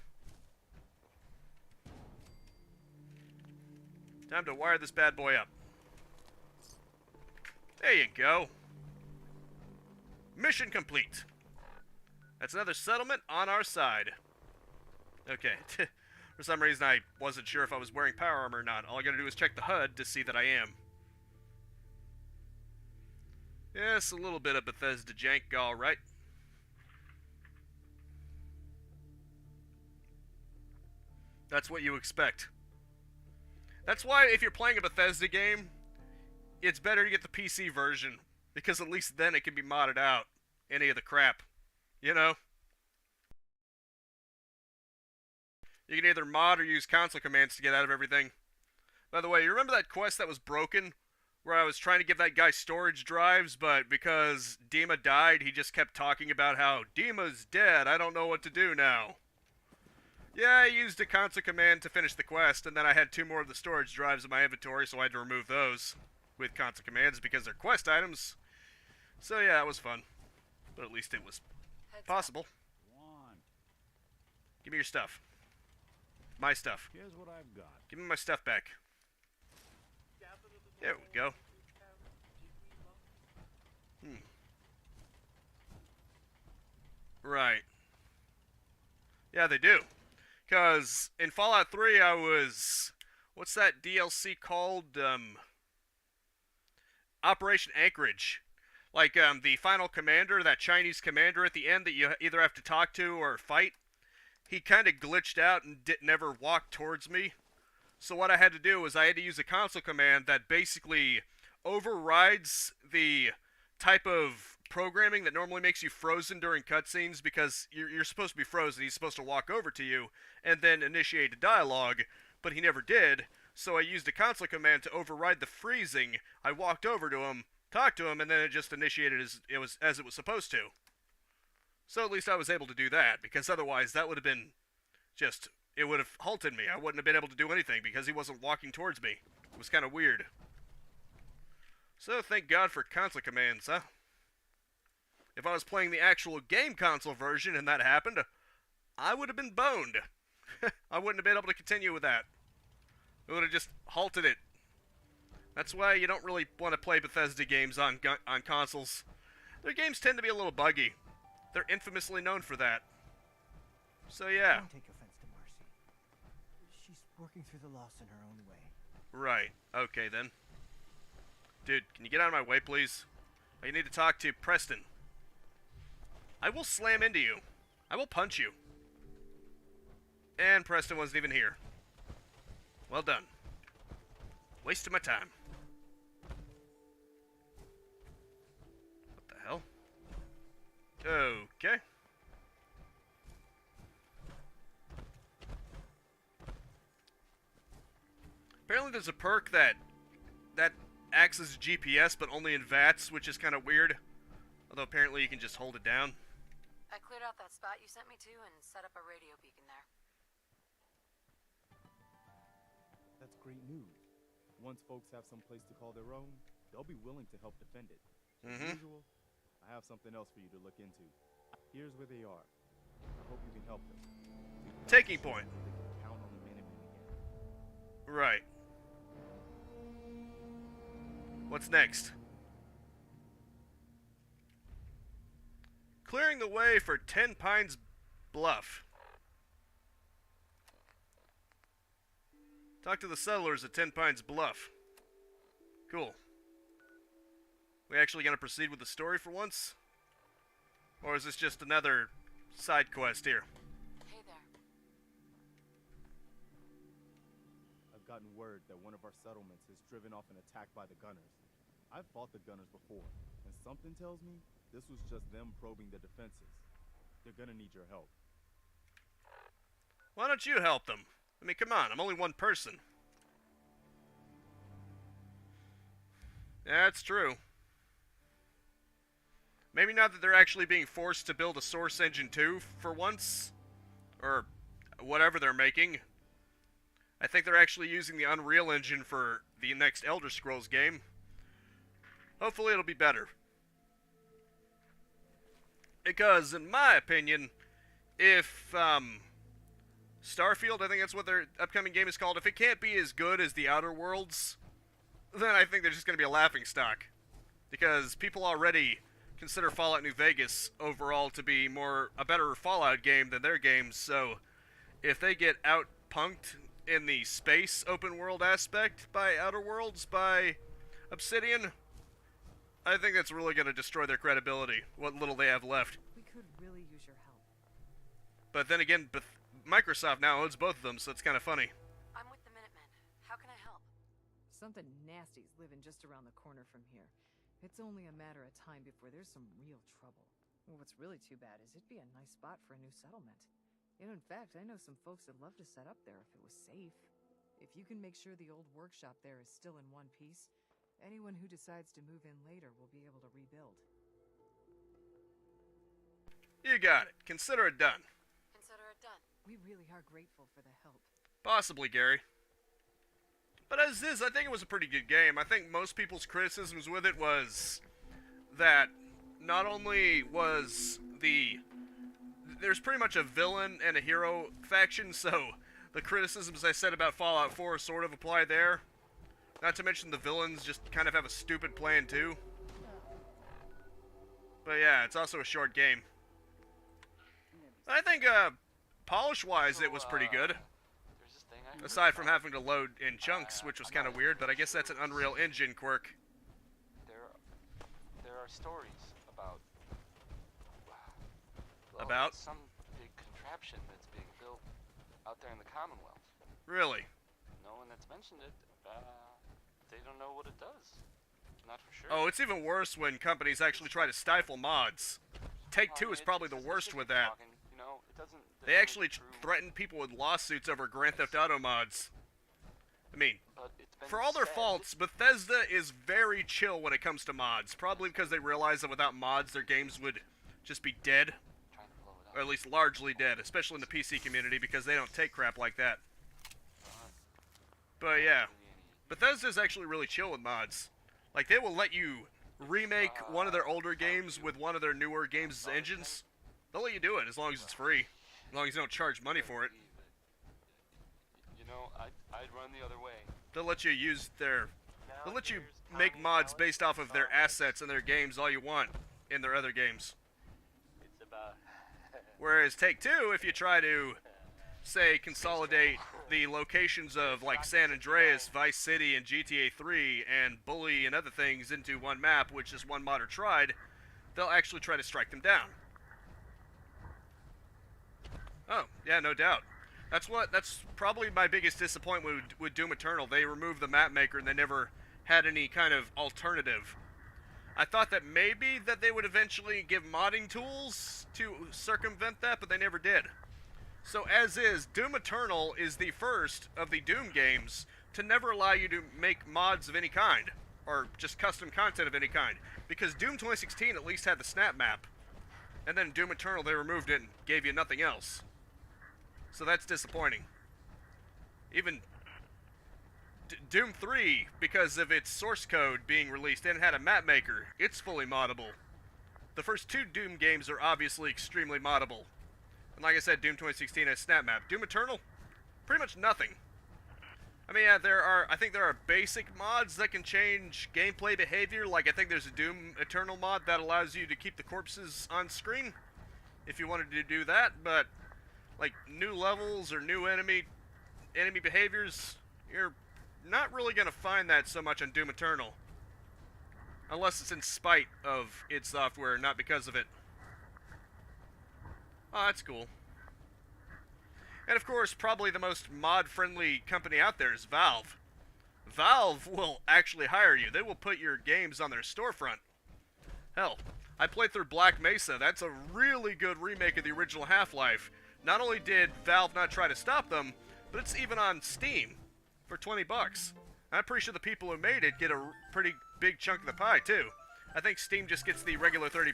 Time to wire this bad boy up. There you go. Mission complete. That's another settlement on our side. Okay. For some reason, I wasn't sure if I was wearing power armor or not. All I gotta do is check the HUD to see that I am. Yes, a little bit of Bethesda jank, alright. That's what you expect. That's why, if you're playing a Bethesda game, it's better to get the PC version. Because at least then it can be modded out. Any of the crap. You know? You can either mod or use console commands to get out of everything. By the way, you remember that quest that was broken? Where I was trying to give that guy storage drives, but because Dima died, he just kept talking about how Dima's dead, I don't know what to do now. Yeah, I used a console command to finish the quest, and then I had 2 more of the storage drives in my inventory, so I had to remove those with console commands because they're quest items. So yeah, it was fun. But at least it was Heads up. possible. Go on. Give me your stuff. My stuff. Here's what I've got. Give me my stuff back. There we go. Right. Yeah, they do. Because in Fallout 3, I was... What's that DLC called? Operation Anchorage. Like, the final commander, that Chinese commander at the end that you either have to talk to or fight. He kind of glitched out and never walked towards me. So what I had to do was I had to use a console command that basically overrides the type of programming that normally makes you frozen during cutscenes, because you're supposed to be frozen. He's supposed to walk over to you and then initiate a dialogue, but he never did. So I used a console command to override the freezing. I walked over to him, talked to him, and then it just initiated as it was supposed to. So at least I was able to do that, because otherwise that would have been just... It would have halted me. I wouldn't have been able to do anything because he wasn't walking towards me. It was kind of weird. So thank God for console commands, huh? If I was playing the actual game console version and that happened, I would have been boned. I wouldn't have been able to continue with that. It would have just halted it. That's why you don't really want to play Bethesda games on consoles. Their games tend to be a little buggy. They're infamously known for that. So yeah. Don't take offense to Marcy. She's working through the loss in her own way. Right. Okay then. Dude, can you get out of my way, please? I need to talk to Preston. I will slam into you. I will punch you. And Preston wasn't even here. Well done. Wasted my time. What the hell? Okay. Apparently there's a perk that acts as GPS, but only in VATS, which is kind of weird. Although apparently you can just hold it down. I cleared out that spot you sent me to and set up a radio beacon there. That's great news. Once folks have some place to call their own, they'll be willing to help defend it. As usual, I have something else for you to look into. Here's where they are. I hope you can help them. Taking point. They can count on the Minutemen again. Right. What's next? Clearing the way for 10 Pines Bluff. Talk to the settlers at 10 Pines Bluff. Cool. We actually gonna proceed with the story for once? Or is this just another side quest here? Hey there. I've gotten word that one of our settlements is driven off an attack by the gunners. I've fought the gunners before, and something tells me this was just them probing the defenses. They're gonna need your help. Why don't you help them? I mean, come on, I'm only one person. That's true. Maybe not that they're actually being forced to build a Source Engine 2 for once. Or whatever they're making. I think they're actually using the Unreal Engine for the next Elder Scrolls game. Hopefully it'll be better. Because, in my opinion, if, Starfield, I think that's what their upcoming game is called, if it can't be as good as the Outer Worlds, then I think they're just going to be a laughingstock. Because people already consider Fallout New Vegas overall to be a better Fallout game than their games, so if they get out-punked in the space open world aspect by Outer Worlds, by Obsidian, I think that's really going to destroy their credibility, what little they have left. We could really use your help. But then again, Microsoft now owns both of them, so it's kind of funny. I'm with the Minutemen. How can I help? Something nasty's living just around the corner from here. It's only a matter of time before there's some real trouble. Well, what's really too bad is it'd be a nice spot for a new settlement. And in fact, I know some folks that'd love to set up there if it was safe. If you can make sure the old workshop there is still in one piece, anyone who decides to move in later will be able to rebuild. You got it. Consider it done. Consider it done. We really are grateful for the help. Possibly, Gary. But as is, I think it was a pretty good game. I think most people's criticisms with it was that not only was there's pretty much a villain and a hero faction, so the criticisms I said about Fallout 4 sort of apply there. Not to mention the villains just kind of have a stupid plan too. But yeah, it's also a short game. I think, polish-wise, it was pretty good. Aside from having to load in chunks, which was kind of weird, but I guess that's an Unreal Engine quirk. There are stories about... About? Some big contraption that's being built out there in the Commonwealth. Really? No one that's mentioned it, they don't know what it does. Not for sure. Oh, it's even worse when companies actually try to stifle mods. Take-Two is probably the worst with that. You know, it doesn't They actually threaten people with lawsuits over Grand Theft Auto mods. I mean, for all their faults, Bethesda is very chill when it comes to mods. Probably because they realize that without mods, their games would just be dead. Or at least largely dead, especially in the PC community, because they don't take crap like that. But yeah, Bethesda's actually really chill with mods. Like, they will let you remake one of their older games with one of their newer games' engines. They'll let you do it as long as it's free. As long as you don't charge money for it. You know, I'd run the other way. They'll let you use their... They'll let you make mods based off of their assets and their games all you want in their other games. It's about... Whereas Take-Two, if you try to, say, consolidate the locations of, like, San Andreas, Vice City, and GTA 3, and Bully and other things into one map, which is one modder tried, they'll actually try to strike them down. Oh, yeah, no doubt. That's probably my biggest disappointment with Doom Eternal. They removed the map maker and they never had any kind of alternative. I thought that maybe that they would eventually give modding tools to circumvent that, but they never did. So as is, Doom Eternal is the first of the Doom games to never allow you to make mods of any kind, or just custom content of any kind, because Doom 2016 at least had the snap map, and then Doom Eternal they removed it and gave you nothing else. So that's disappointing. Even Doom 3, because of its source code being released and it had a map maker, it's fully moddable. The first two Doom games are obviously extremely moddable. And like I said, Doom 2016 has snap map. Doom Eternal, pretty much nothing. I mean, yeah, I think there are basic mods that can change gameplay behavior. Like, I think there's a Doom Eternal mod that allows you to keep the corpses on screen, if you wanted to do that, but, like, new levels or new enemy behaviors, you're not really going to find that so much on Doom Eternal. Unless it's in spite of id Software, not because of it. Oh, that's cool. And of course, probably the most mod-friendly company out there is Valve. Valve will actually hire you. They will put your games on their storefront. Hell, I played through Black Mesa. That's a really good remake of the original Half-Life. Not only did Valve not try to stop them, but it's even on Steam for 20 bucks. I'm pretty sure the people who made it get a pretty big chunk of the pie, too. I think Steam just gets the regular 30%.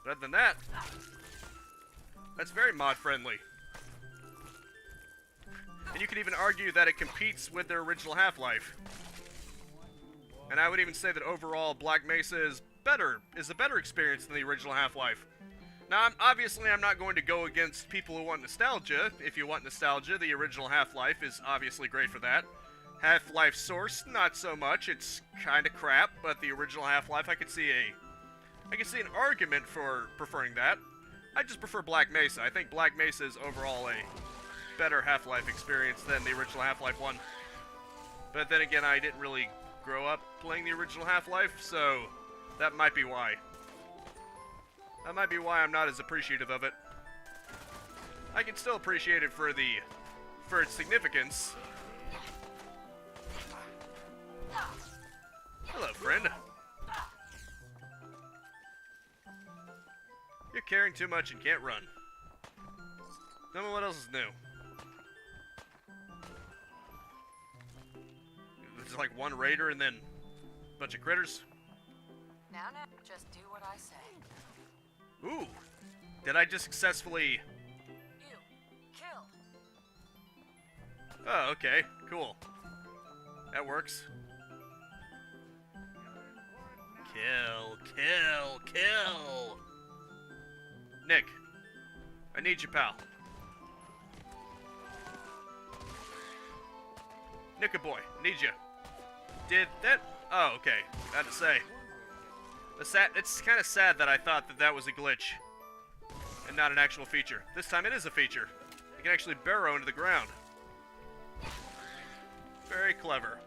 But other than that, that's very mod-friendly. And you could even argue that it competes with their original Half-Life. And I would even say that overall, Black Mesa is a better experience than the original Half-Life. Now, obviously, I'm not going to go against people who want nostalgia. If you want nostalgia, the original Half-Life is obviously great for that. Half-Life Source, not so much. It's kind of crap, but the original Half-Life, I could see an argument for preferring that. I just prefer Black Mesa. I think Black Mesa is overall a better Half-Life experience than the original Half-Life 1. But then again, I didn't really grow up playing the original Half-Life, so that might be why. That might be why I'm not as appreciative of it. I can still appreciate it for its significance. Hello, friend. You're carrying too much and can't run. Tell me what else is new. There's like one raider and then a bunch of critters. Now, just do what I say. Ooh. Did I just successfully... You. Kill. Oh, okay. Cool. That works. Kill, kill, kill! Nick, I need you, pal. Nicka boy, need you. Did that... Oh, okay. Had to say. It's kind of sad that I thought that that was a glitch. And not an actual feature. This time it is a feature. You can actually burrow into the ground. Very clever.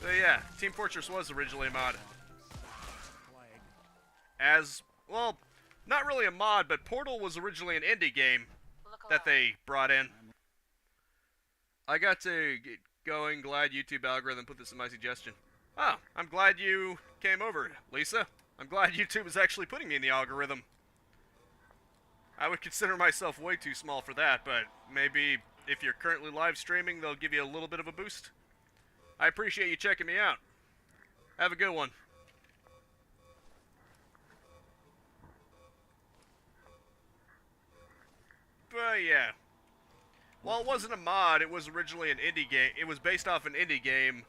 So yeah, Team Fortress was originally a mod. As, well, not really a mod, but Portal was originally an indie game that they brought in. I got to get going. Glad YouTube algorithm put this in my suggestion. Oh, I'm glad you came over, Lisa. I'm glad YouTube is actually putting me in the algorithm. I would consider myself way too small for that, but maybe if you're currently live streaming, they'll give you a little bit of a boost. I appreciate you checking me out. Have a good one. But yeah. Well, it wasn't a mod, it was originally an indie game. It was based off an indie game,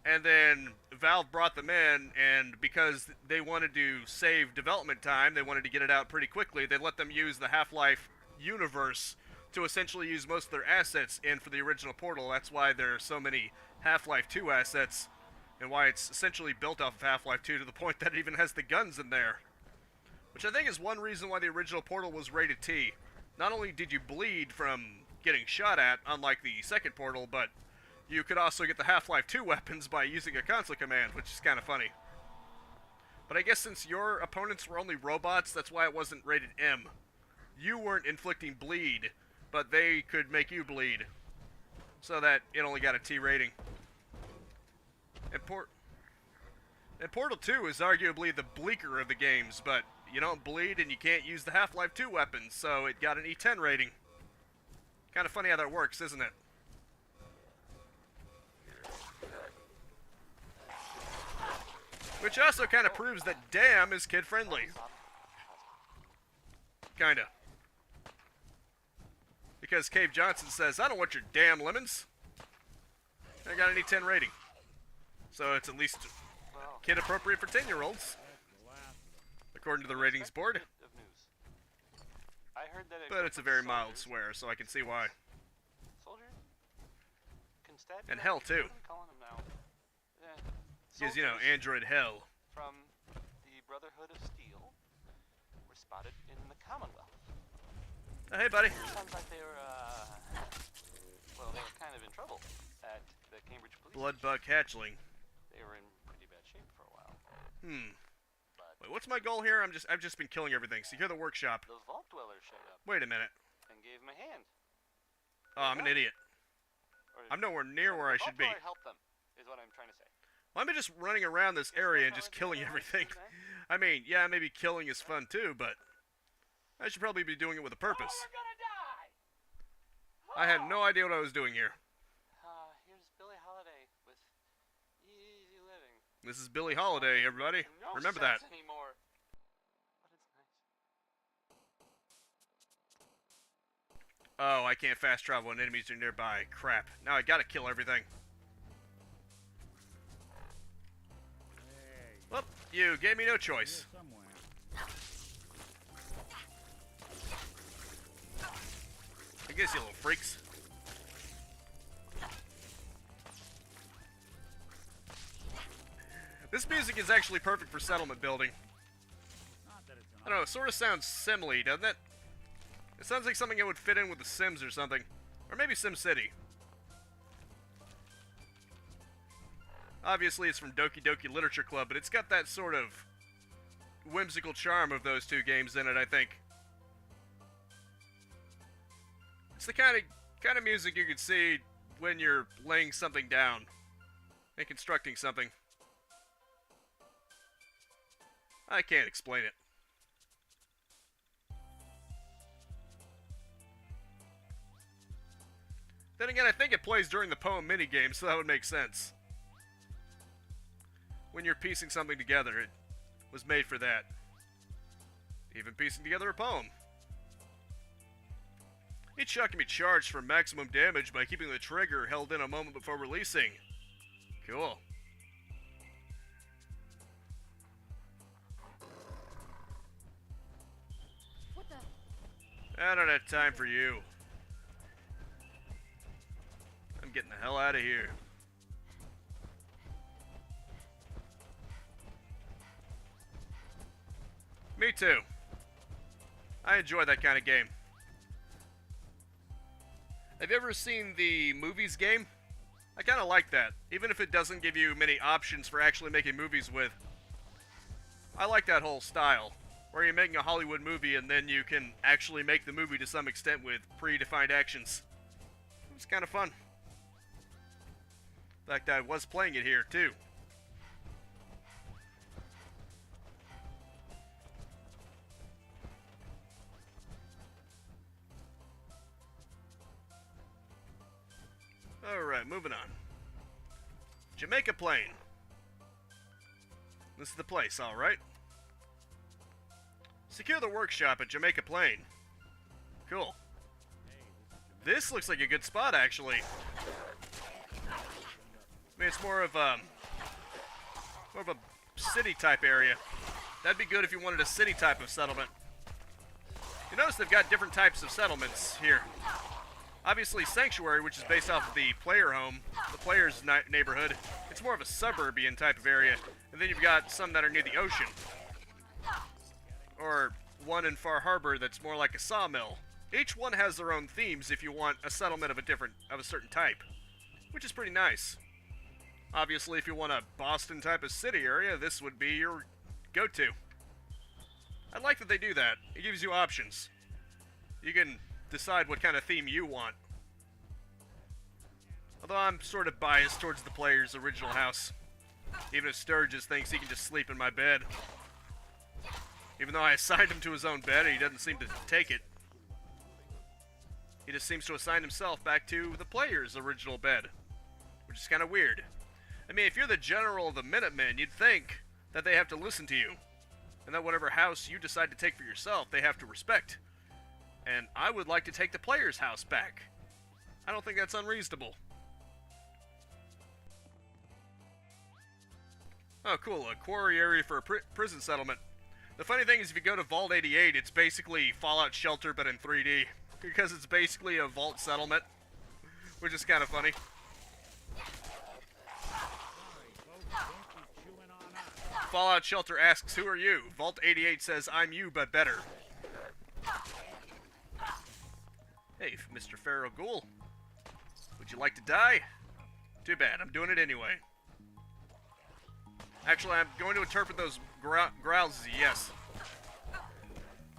and then Valve brought them in, and because they wanted to save development time, they wanted to get it out pretty quickly, they let them use the Half-Life universe to essentially use most of their assets in for the original Portal. That's why there are so many Half-Life 2 assets, and why it's essentially built off of Half-Life 2 to the point that it even has the guns in there. Which I think is one reason why the original Portal was rated T. Not only did you bleed from getting shot at, unlike the second Portal, but you could also get the Half-Life 2 weapons by using a console command, which is kind of funny. But I guess since your opponents were only robots, that's why it wasn't rated M. You weren't inflicting bleed, but they could make you bleed. So that it only got a T rating. And Portal 2 is arguably the bleaker of the games, but you don't bleed and you can't use the Half-Life 2 weapons, so it got an E10 rating. Kind of funny how that works, isn't it? Which also kind of proves that damn is kid-friendly. Kinda. Because Cave Johnson says, I don't want your damn lemons. I got an E10 rating. So it's at least kid-appropriate for 10-year-olds. According to the ratings board. But it's a very mild swear, so I can see why. And hell, too. Because, you know, Android hell. From the Brotherhood of Steel were spotted in the Commonwealth. Oh, hey, buddy. Sounds like they were, well, they were kind of in trouble at the Cambridge Police Bloodbug hatchling. They were in pretty bad shape for a while. Wait, what's my goal here? I've just been killing everything. Secure the workshop. Those vault dwellers showed up. Wait a minute. And gave him a hand. Oh, I'm an idiot. I'm nowhere near where I should be. Help them, is what I'm trying to say. Why am I just running around this area and just killing everything? I mean, yeah, maybe killing is fun too, but I should probably be doing it with a purpose. I had no idea what I was doing here. Here's Billie Holiday with Easy Living. This is Billie Holiday, everybody. No Remember that. Anymore. But it's nice. Oh, I can't fast travel when enemies are nearby. Crap. Now I gotta kill everything. Well, you gave me no choice. I guess you little freaks. This music is actually perfect for settlement building. I don't know, it sort of sounds Sim-y, doesn't it? It sounds like something that would fit in with The Sims or something. Or maybe SimCity. Obviously, it's from Doki Doki Literature Club, but it's got that sort of whimsical charm of those two games in it, I think. It's the kind of music you can see when you're laying something down and constructing something. I can't explain it. Then again, I think it plays during the poem minigame, so that would make sense. When you're piecing something together, it was made for that. Even piecing together a poem. Each shot can be charged for maximum damage by keeping the trigger held in a moment before releasing. Cool. I don't have time for you. I'm getting the hell out of here. Me too. I enjoy that kind of game. Have you ever seen the movies game? I kind of like that, even if it doesn't give you many options for actually making movies with. I like that whole style, where you're making a Hollywood movie and then you can actually make the movie to some extent with predefined actions. It's kind of fun. In fact, I was playing it here too. Alright, moving on. Jamaica Plain. This is the place, alright. Secure the workshop at Jamaica Plain. Cool. This looks like a good spot, actually. I mean, it's more of a city type area. That'd be good if you wanted a city type of settlement. You notice they've got different types of settlements here. Obviously, Sanctuary, which is based off of the player home, the player's neighborhood, it's more of a suburban type of area. And then you've got some that are near the ocean. Or one in Far Harbor that's more like a sawmill. Each one has their own themes if you want a settlement of a certain type, which is pretty nice. Obviously, if you want a Boston type of city area, this would be your go-to. I like that they do that. It gives you options. You can decide what kind of theme you want. Although I'm sort of biased towards the player's original house. Even if Sturgis thinks he can just sleep in my bed. Even though I assigned him to his own bed, he doesn't seem to take it. He just seems to assign himself back to the player's original bed. Which is kind of weird. I mean, if you're the general of the Minutemen, you'd think that they have to listen to you. And that whatever house you decide to take for yourself, they have to respect. And I would like to take the player's house back. I don't think that's unreasonable. Oh, cool. A quarry area for a prison settlement. The funny thing is, if you go to Vault 88, it's basically Fallout Shelter, but in 3D. Because it's basically a vault settlement. Which is kind of funny. Fallout Shelter asks, who are you? Vault 88 says, I'm you, but better. Hey, Mr. Pharaoh Ghoul. Would you like to die? Too bad, I'm doing it anyway. Actually, I'm going to interpret those growls as a yes.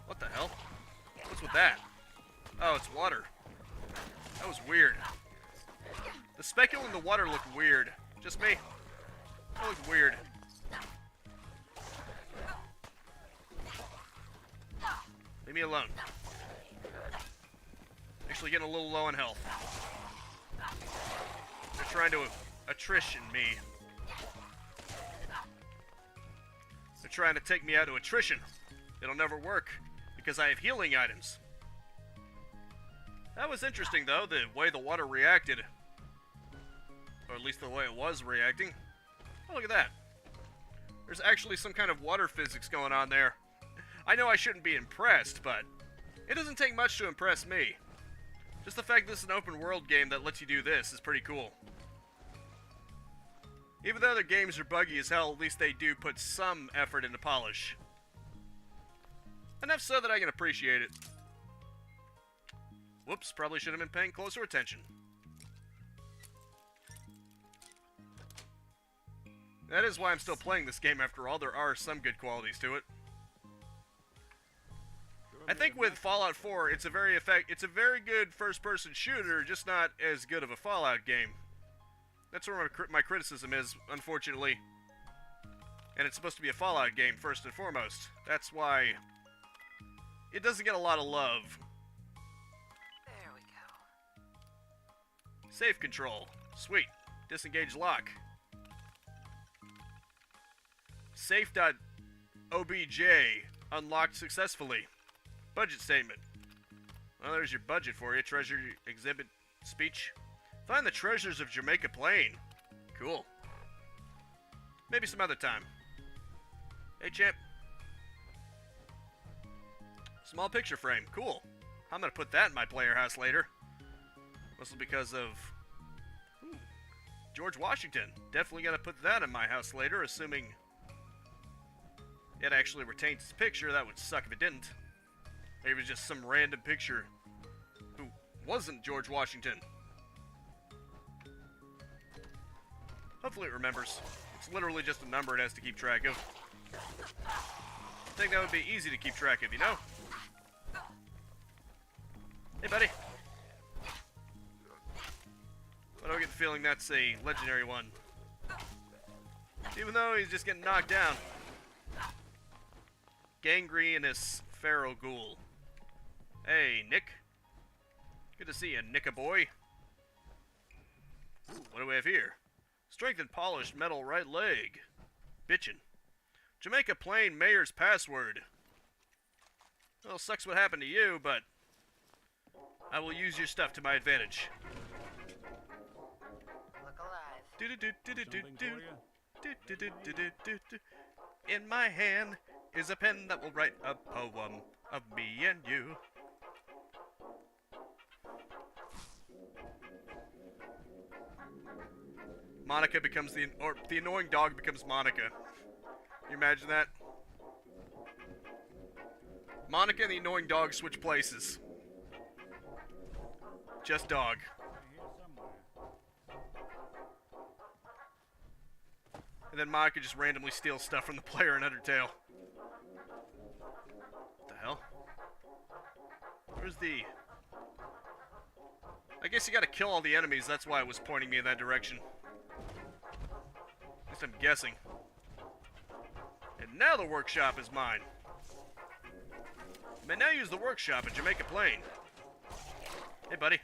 What the hell? What's with that? Oh, it's water. That was weird. The speckle in the water looked weird. Just me? That looked weird. Leave me alone. Actually getting a little low on health. They're trying to attrition me. They're trying to take me out to attrition. It'll never work, because I have healing items. That was interesting, though, the way the water reacted. Or at least the way it was reacting. Oh, look at that. There's actually some kind of water physics going on there. I know I shouldn't be impressed, but it doesn't take much to impress me. Just the fact that this is an open world game that lets you do this is pretty cool. Even though the games are buggy as hell, at least they do put some effort into polish. Enough so that I can appreciate it. Whoops, probably should have been paying closer attention. That is why I'm still playing this game after all. There are some good qualities to it. I think with Fallout 4, it's a very good first-person shooter, just not as good of a Fallout game. That's where my criticism is, unfortunately. And it's supposed to be a Fallout game, first and foremost. That's why it doesn't get a lot of love. There we go. Safe control. Sweet. Disengage lock. Safe.obj unlocked successfully. Budget statement. Well, there's your budget for you. Treasure exhibit speech. Find the treasures of Jamaica Plain. Cool. Maybe some other time. Hey, champ. Small picture frame. Cool. I'm gonna put that in my player house later. Mostly because of George Washington. Definitely gonna put that in my house later, assuming it actually retains its picture. That would suck if it didn't. Maybe it was just some random picture who wasn't George Washington. Hopefully it remembers. It's literally just a number it has to keep track of. I think that would be easy to keep track of, you know? Hey, buddy. But I get the feeling that's a legendary one. Even though he's just getting knocked down. Gangrenous Pharaoh Ghoul. Hey, Nick. Good to see you, Nicka-boy. Ooh, what do we have here? Strength and polished metal right leg. Bitchin'. Jamaica Plain Mayor's password. Well, sucks what happened to you, but I will use your stuff to my advantage. Look alive. In my hand is a pen that will write a poem of me and you. Monica becomes the annoying dog becomes Monica. You imagine that? Monica and the annoying dog switch places. Just dog. And then Monica just randomly steals stuff from the player in Undertale. What the hell? Where's the... I guess you gotta kill all the enemies, that's why it was pointing me in that direction. At least I'm guessing. And now the workshop is mine. May now use the workshop at Jamaica Plain. Hey, buddy.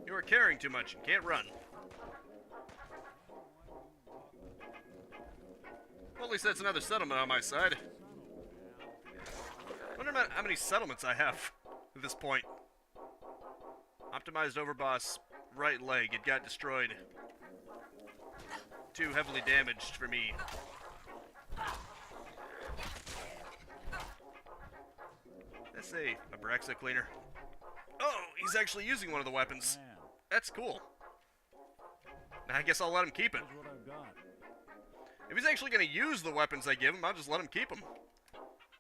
You are carrying too much and can't run. Well, at least that's another settlement on my side. Wonder how many settlements I have at this point. Optimized overboss right leg. It got destroyed. Too heavily damaged for me. That's a Abraxa cleaner. Oh, he's actually using one of the weapons. That's cool. I guess I'll let him keep it. If he's actually going to use the weapons I give him, I'll just let him keep them.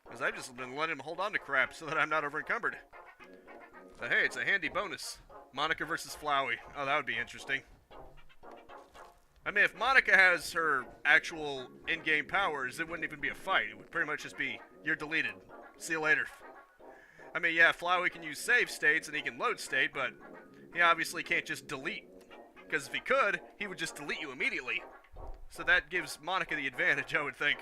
Because I've just been letting him hold on to crap so that I'm not over encumbered. But hey, it's a handy bonus. Monica versus Flowey. Oh, that would be interesting. I mean, if Monica has her actual in-game powers, it wouldn't even be a fight. It would pretty much just be, you're deleted. See you later. I mean, yeah, Flowey can use save states and he can load state, but he obviously can't just delete. Because if he could, he would just delete you immediately. So that gives Monica the advantage, I would think.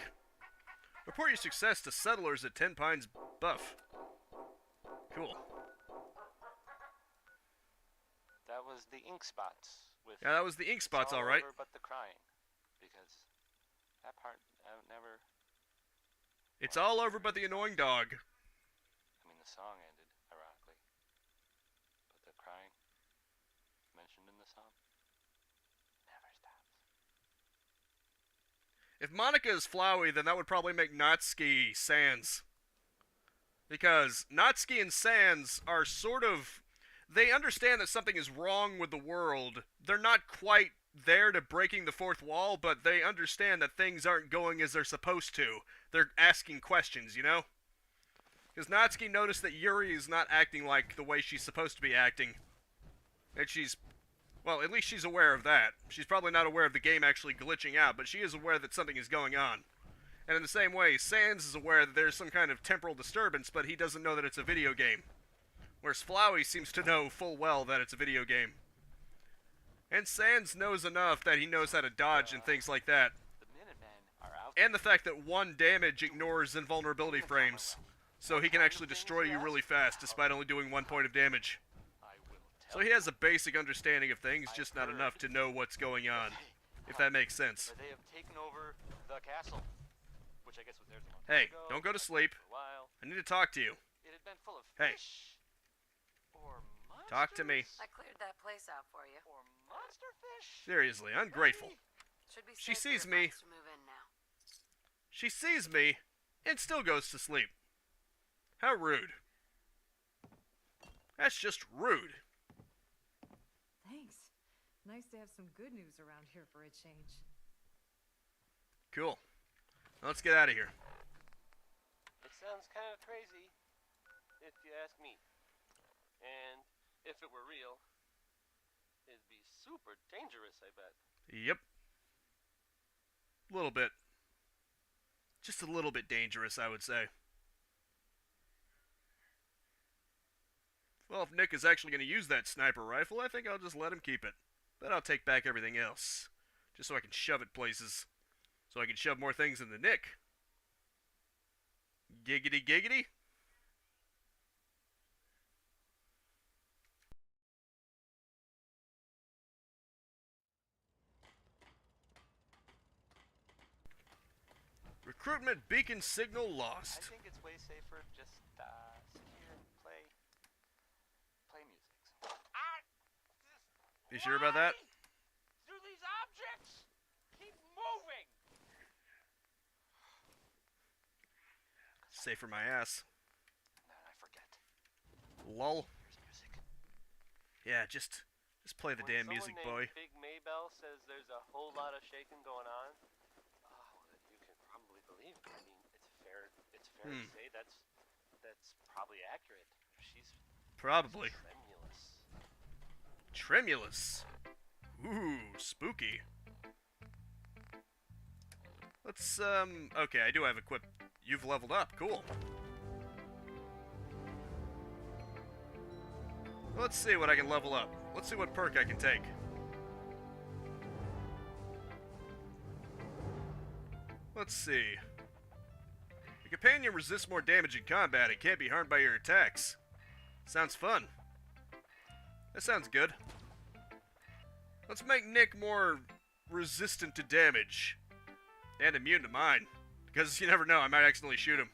Report your success to settlers at 10 Pines Buff. Cool. That was the ink spots. Yeah, that was the ink spots, all right. But the crying, because that part I never. It's all over, but the annoying dog. I mean, the song ended ironically, but the crying mentioned in the song never stops. If Monica is Flowey, then that would probably make Natsuki Sans. Because Natsuki and Sans are sort of... They understand that something is wrong with the world. They're not quite there to breaking the fourth wall, but they understand that things aren't going as they're supposed to. They're asking questions, you know? Because Natsuki noticed that Yuri is not acting like the way she's supposed to be acting. And she's... Well, at least she's aware of that. She's probably not aware of the game actually glitching out, but she is aware that something is going on. And in the same way, Sans is aware that there's some kind of temporal disturbance, but he doesn't know that it's a video game. Whereas Flowey seems to know full well that it's a video game. And Sans knows enough that he knows how to dodge and things like that. The Minutemen are out. And the fact that 1 damage ignores invulnerability frames. So he can actually destroy you really fast despite only doing 1 point of damage. So he has a basic understanding of things, just not enough to know what's going on. If that makes sense. They have taken over the castle, which I guess was theirs a long time Hey, ago. don't go to sleep. For a while. I need to talk to you. It had been full of Hey. fish. Or monsters. Talk to me. I cleared that place out for you. Or monster fish. Seriously, ungrateful. Should be She safe sees for your me. folks to move in now. She sees me, and still goes to sleep. How rude. That's just rude. Thanks. Nice to have some good news around here for a change. Cool. Let's get out of here. It sounds kind of crazy, if you ask me. And if it were real, it'd be super dangerous, I bet. Yep. A little bit. Just a little bit dangerous, I would say. Well, if Nick is actually going to use that sniper rifle, I think I'll just let him keep it. But I'll take back everything else. Just so I can shove it places. So I can shove more things into Nick. Giggity giggity. Recruitment beacon signal lost. I think it's way safer just sit here and play music. You sure about that? Do these objects keep moving? Safe for my ass. I forget. Lol. There's music. Yeah, just play the damn music, boy. Big Maybell says there's a whole lot of shaking going on. Oh, you can probably believe it. I mean, it's fair to say that's probably accurate. She's Probably. tremulous. Tremulous. Ooh, spooky. Let's, okay, I do have equip. You've leveled up. Cool. Let's see what I can level up. Let's see what perk I can take. Let's see. The companion resists more damage in combat and can't be harmed by your attacks. Sounds fun. That sounds good. Let's make Nick more resistant to damage. And immune to mine. Because you never know, I might accidentally shoot him.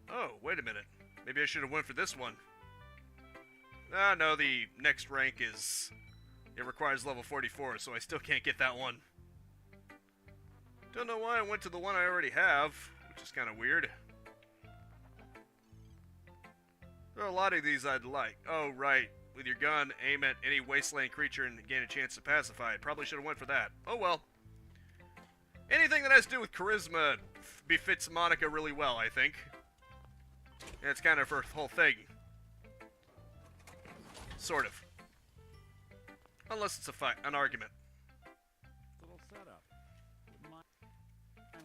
Oh, wait a minute. Maybe I should have went for this one. Ah, no, the next rank is... It requires level 44, so I still can't get that one. Don't know why I went to the one I already have, which is kind of weird. There are a lot of these I'd like. Oh, right. With your gun, aim at any wasteland creature and gain a chance to pacify it. Probably should have went for that. Oh, well. Anything that has to do with charisma befits Monica really well, I think. That's kind of her whole thing. Sort of. Unless it's an argument. Little setup. Mind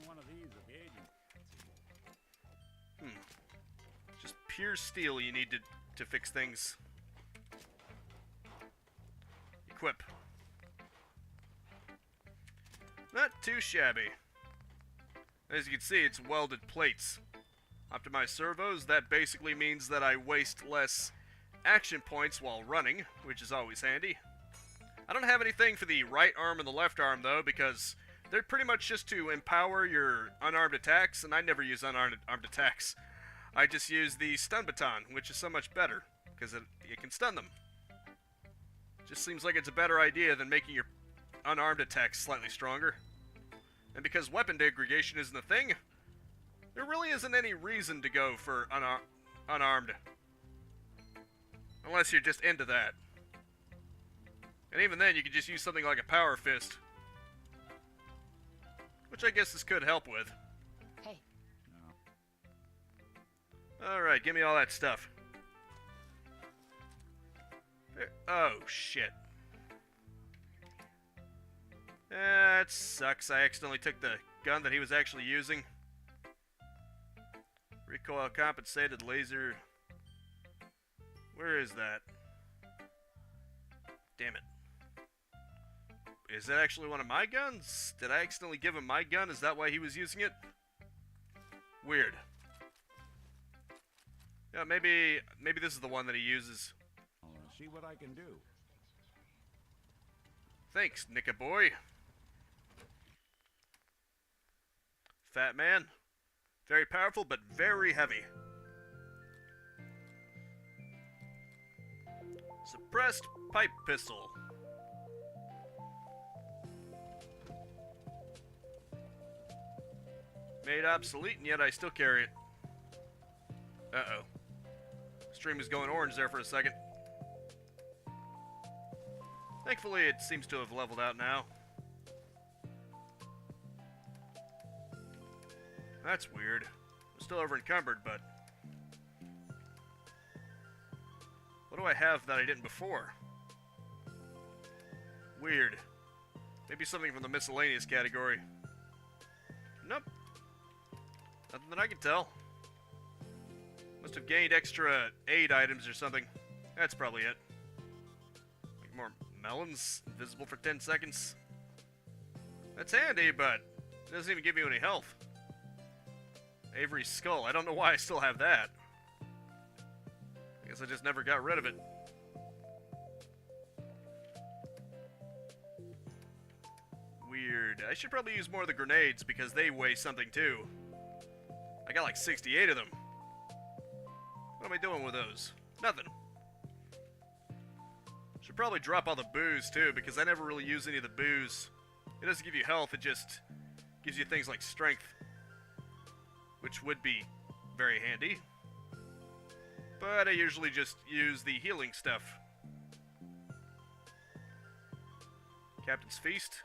one of these at the agent. Just pure steel you need to fix things. Equip. Not too shabby. As you can see, it's welded plates. Optimize servos, that basically means that I waste less action points while running, which is always handy. I don't have anything for the right arm and the left arm, though, because they're pretty much just to empower your unarmed attacks, and I never use unarmed attacks. I just use the stun baton, which is so much better, because it can stun them. Just seems like it's a better idea than making your unarmed attacks slightly stronger. And because weapon degradation isn't a thing, there really isn't any reason to go for unarmed. Unless you're just into that. And even then, you could just use something like a power fist. Which I guess this could help with. Hey. No. Alright, give me all that stuff. Oh, shit. That sucks. I accidentally took the gun that he was actually using. Recoil compensated laser. Where is that? Damn it. Is that actually one of my guns? Did I accidentally give him my gun? Is that why he was using it? Weird. Yeah, maybe this is the one that he uses. I'll see what I can do. Thanks, Nicka boy. Fat man. Very powerful, but very heavy. Suppressed pipe pistol. Made obsolete, and yet I still carry it. Uh-oh. Stream is going orange there for a second. Thankfully, it seems to have leveled out now. That's weird. I'm still over encumbered, but... what do I have that I didn't before? Weird. Maybe something from the miscellaneous category. Nope. Nothing that I can tell. Must have gained extra aid items or something. That's probably it. Like more melons, invisible for 10 seconds. That's handy, but it doesn't even give you any health. Avery's skull. I don't know why I still have that. I guess I just never got rid of it. Weird. I should probably use more of the grenades because they weigh something too. I got like 68 of them. What am I doing with those? Nothing. Should probably drop all the booze too because I never really use any of the booze. It doesn't give you health, it just gives you things like strength, which would be very handy. But I usually just use the healing stuff. Captain's Feast.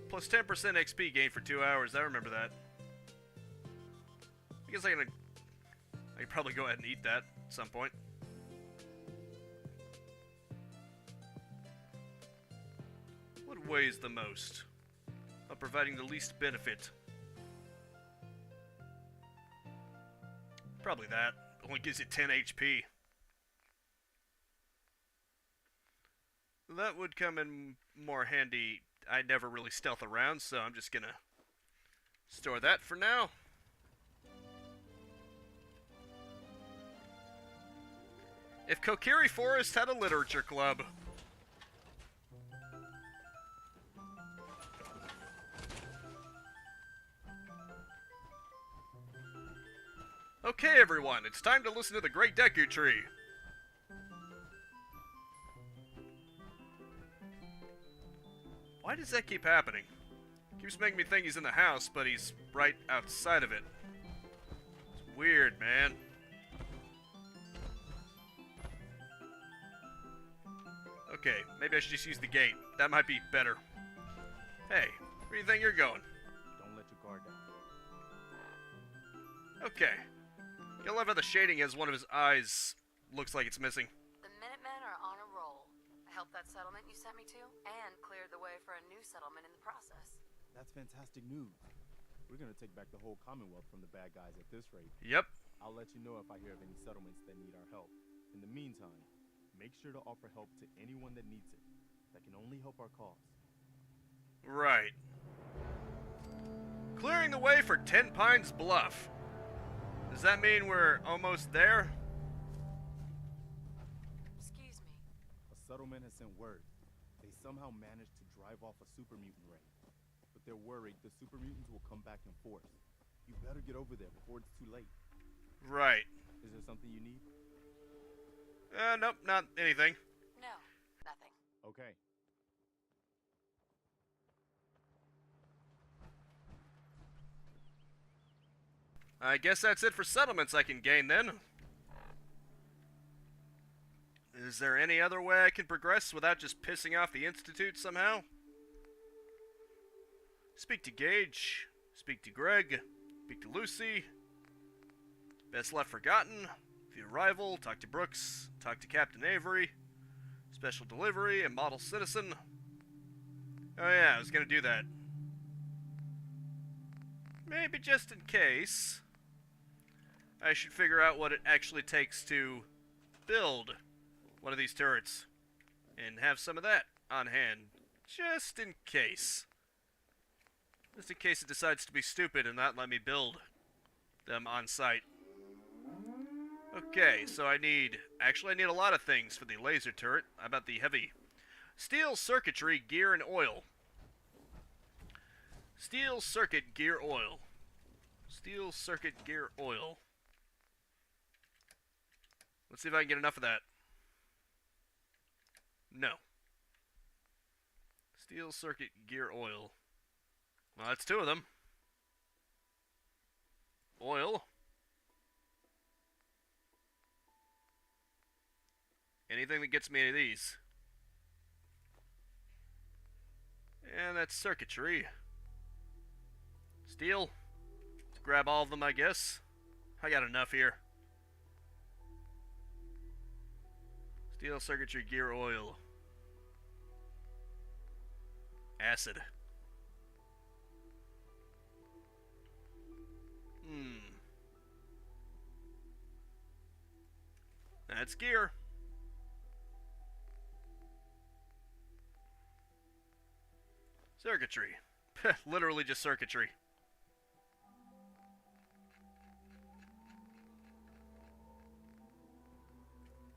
Plus 10% XP gain for 2 hours. I remember that. I guess I could probably go ahead and eat that at some point. What weighs the most? While providing the least benefit? Probably that. Only gives you 10 HP. That would come in more handy. I never really stealth around, so I'm just gonna store that for now. If Kokiri Forest had a literature club. Okay, everyone, it's time to listen to the Great Deku Tree. Why does that keep happening? Keeps making me think he's in the house, but he's right outside of it. It's weird, man. Okay, maybe I should just use the gate. That might be better. Hey, where do you think you're going? Don't let your guard down. Okay. You'll love how the shading as one of his eyes looks like it's missing. The Minutemen are on a roll. I helped that settlement you sent me to, and cleared the way for a new settlement in the process. That's fantastic news. We're gonna take back the whole Commonwealth from the bad guys at this rate. Yep. I'll let you know if I hear of any settlements that need our help. In the meantime, make sure to offer help to anyone that needs it. That can only help our cause. Right. Clearing the way for Ten Pines Bluff. Does that mean we're almost there? Excuse me. A settlement has sent word. They somehow managed to drive off a super mutant ray. But they're worried the super mutants will come back in force. You better get over there before it's too late. Right. Is there something you need? Nope, not anything. No, nothing. Okay. I guess that's it for settlements I can gain then. Is there any other way I can progress without just pissing off the Institute somehow? Speak to Gage. Speak to Greg. Speak to Lucy. Best Left Forgotten. The Arrival. Talk to Brooks. Talk to Captain Avery. Special Delivery and Model Citizen. Oh yeah, I was gonna do that. Maybe just in case, I should figure out what it actually takes to build one of these turrets. And have some of that on hand. Just in case. Just in case it decides to be stupid and not let me build them on site. Okay, so I need a lot of things for the laser turret. How about the heavy steel circuitry, gear, and oil? Steel circuit, gear, oil. Steel circuit, gear, oil. Let's see if I can get enough of that. No. Steel circuit, gear, oil. Well, that's two of them. oil. Anything that gets me any of these. And that's circuitry. Steel. Let's grab all of them, I guess. I got enough here. Steel, circuitry, gear, oil. Acid. That's gear. Circuitry. Literally just circuitry.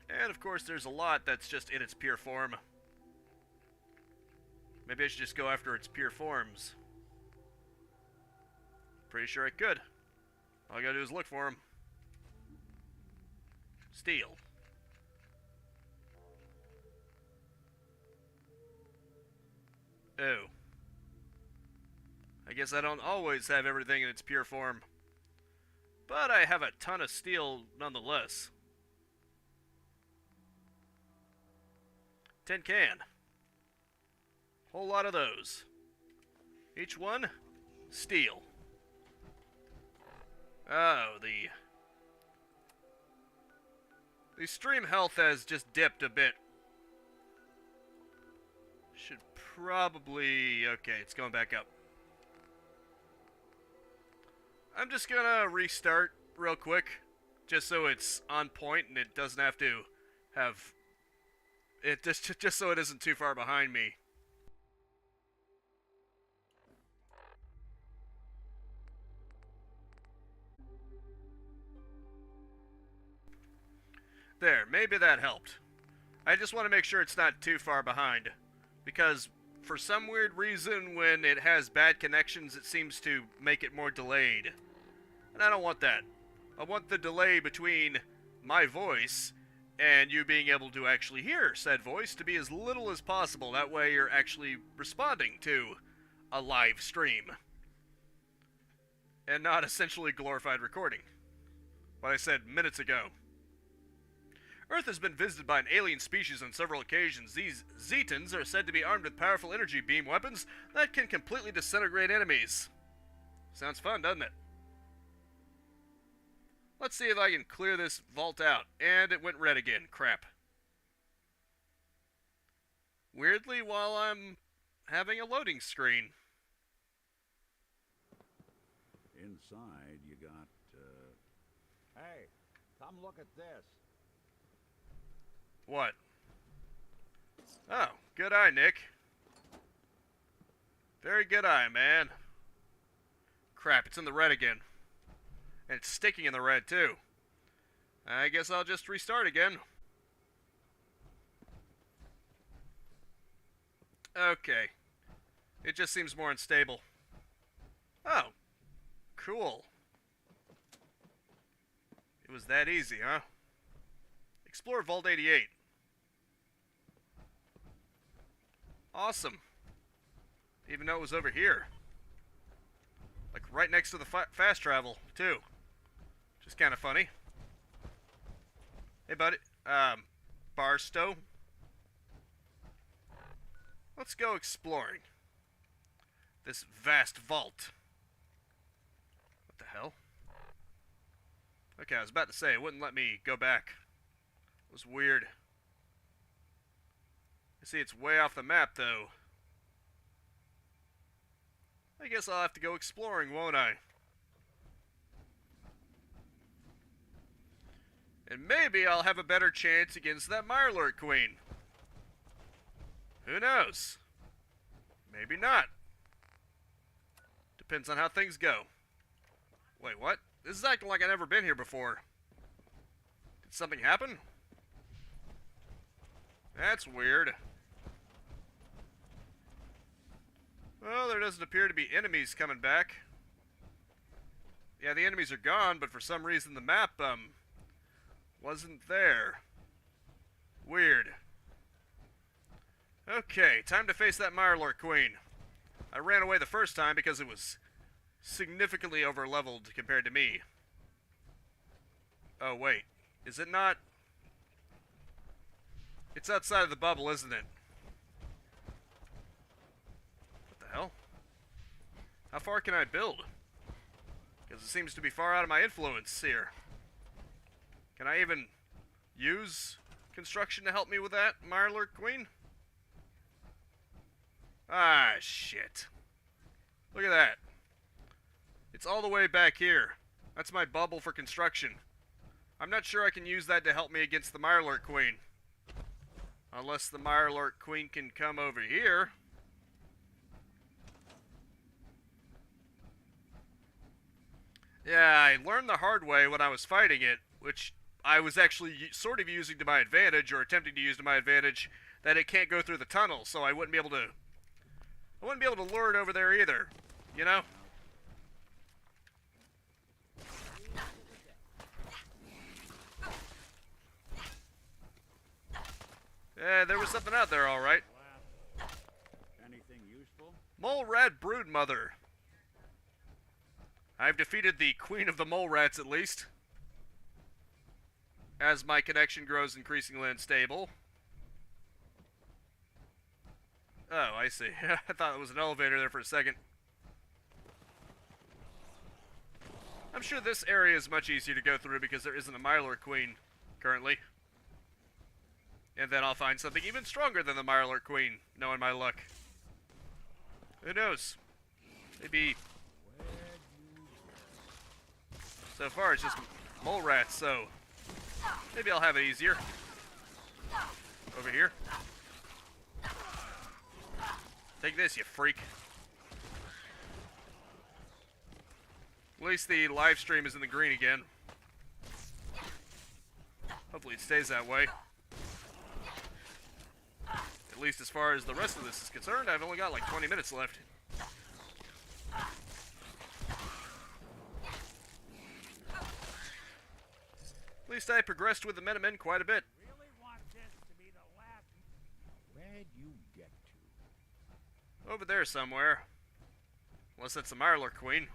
And of course there's a lot that's just in its pure form. Maybe I should just go after its pure forms. Pretty sure I could. All I gotta do is look for them. Steel. Oh. I guess I don't always have everything in its pure form. But I have a ton of steel nonetheless. Tin can. Whole lot of those. Each one, steel. Oh, the stream health has just dipped a bit. Should probably... Okay, it's going back up. I'm just gonna restart real quick, just so it's on point and it doesn't have to have... It just so it isn't too far behind me. There, maybe that helped. I just want to make sure it's not too far behind, because for some weird reason when it has bad connections it seems to make it more delayed. And I don't want that. I want the delay between my voice and you being able to actually hear said voice to be as little as possible. That way you're actually responding to a live stream. And not essentially glorified recording. What I said minutes ago. Earth has been visited by an alien species on several occasions. These Zetans are said to be armed with powerful energy beam weapons that can completely disintegrate enemies. Sounds fun, doesn't it? Let's see if I can clear this vault out. And it went red again. Crap. Weirdly, while I'm having a loading screen. Inside, you got, Hey, come look at this. What? Oh, good eye, Nick. Very good eye, man. Crap, it's in the red again. And it's sticking in the red, too. I guess I'll just restart again. Okay. It just seems more unstable. Oh. Cool. It was that easy, huh? Explore Vault 88. Awesome. Even though it was over here. Like right next to the fast travel, too. Which is kind of funny. Hey, buddy. Barstow. Let's go exploring this vast vault. What the hell? Okay, I was about to say, it wouldn't let me go back. It was weird. You see, it's way off the map, though. I guess I'll have to go exploring, won't I? And maybe I'll have a better chance against that Mirelurk Queen. Who knows? Maybe not. Depends on how things go. Wait, what? This is acting like I've never been here before. Did something happen? That's weird. Well, there doesn't appear to be enemies coming back. Yeah, the enemies are gone, but for some reason the map, wasn't there. Weird. Okay, time to face that Mirelurk Queen. I ran away the first time because it was significantly over-leveled compared to me. Oh, wait. Is it not? It's outside of the bubble, isn't it? What the hell? How far can I build? Because it seems to be far out of my influence here. Can I even use construction to help me with that, Mirelurk Queen? Ah, shit. Look at that. It's all the way back here. That's my bubble for construction. I'm not sure I can use that to help me against the Mirelurk Queen. Unless the Mirelurk Queen can come over here. Yeah, I learned the hard way when I was fighting it, which I was actually sort of using to my advantage, or attempting to use to my advantage, that it can't go through the tunnel, so I wouldn't be able to lure it over there either, you know? Yeah, there was something out there, alright. Anything useful? Mole Rat Broodmother. I've defeated the Queen of the Mole Rats, at least. As my connection grows increasingly unstable. Oh, I see. I thought it was an elevator there for a second. I'm sure this area is much easier to go through because there isn't a Mirelurk Queen currently. And then I'll find something even stronger than the Mirelurk Queen, knowing my luck. Who knows? Maybe... So far it's just mole rats, so... Maybe I'll have it easier. Over here. Take this, you freak. At least the live stream is in the green again. Hopefully it stays that way. At least as far as the rest of this is concerned, I've only got like 20 minutes left. At least I progressed with the Minutemen quite a bit. Really want this to be the last... Where'd you get to? Over there somewhere. Unless that's the Mirelurk Queen.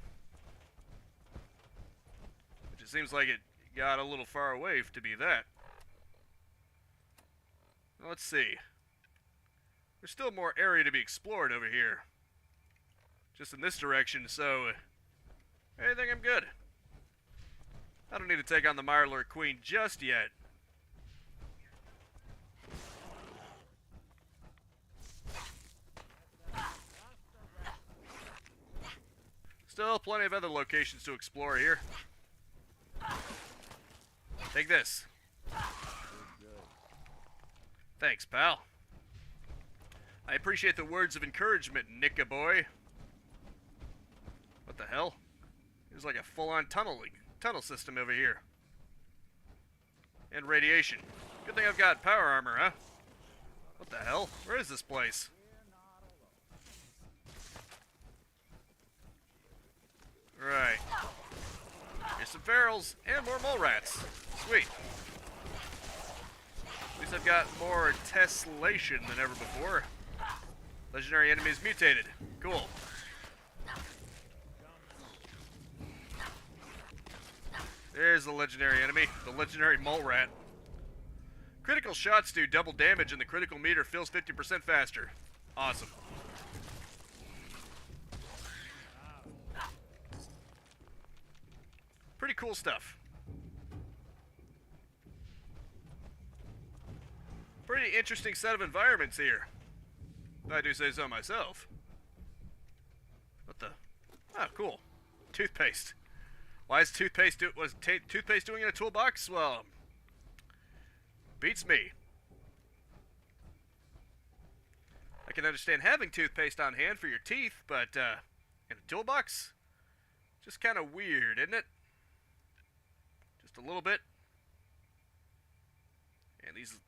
Which it seems like it got a little far away to be that. Let's see. There's still more area to be explored over here. Just in this direction, so... I think I'm good. I don't need to take on the Mirelurk Queen just yet. Still plenty of other locations to explore here. Take this. Thanks, pal. I appreciate the words of encouragement, Nicka boy. What the hell? There's like a full-on tunnel system over here. And radiation. Good thing I've got power armor, huh? What the hell? Where is this place? Right. Here's some ferals and more mole rats. Sweet. At least I've got more tessellation than ever before. Legendary enemies mutated. Cool. There's the legendary enemy, the legendary mole rat. Critical shots do double damage and the critical meter fills 50% faster. Awesome. Pretty cool stuff. Pretty interesting set of environments here. If I do say so myself. What the? Oh, cool. Toothpaste. Why is toothpaste toothpaste doing in a toolbox? Well, beats me. I can understand having toothpaste on hand for your teeth, but in a toolbox? Just kind of weird, isn't it? Just a little bit. And these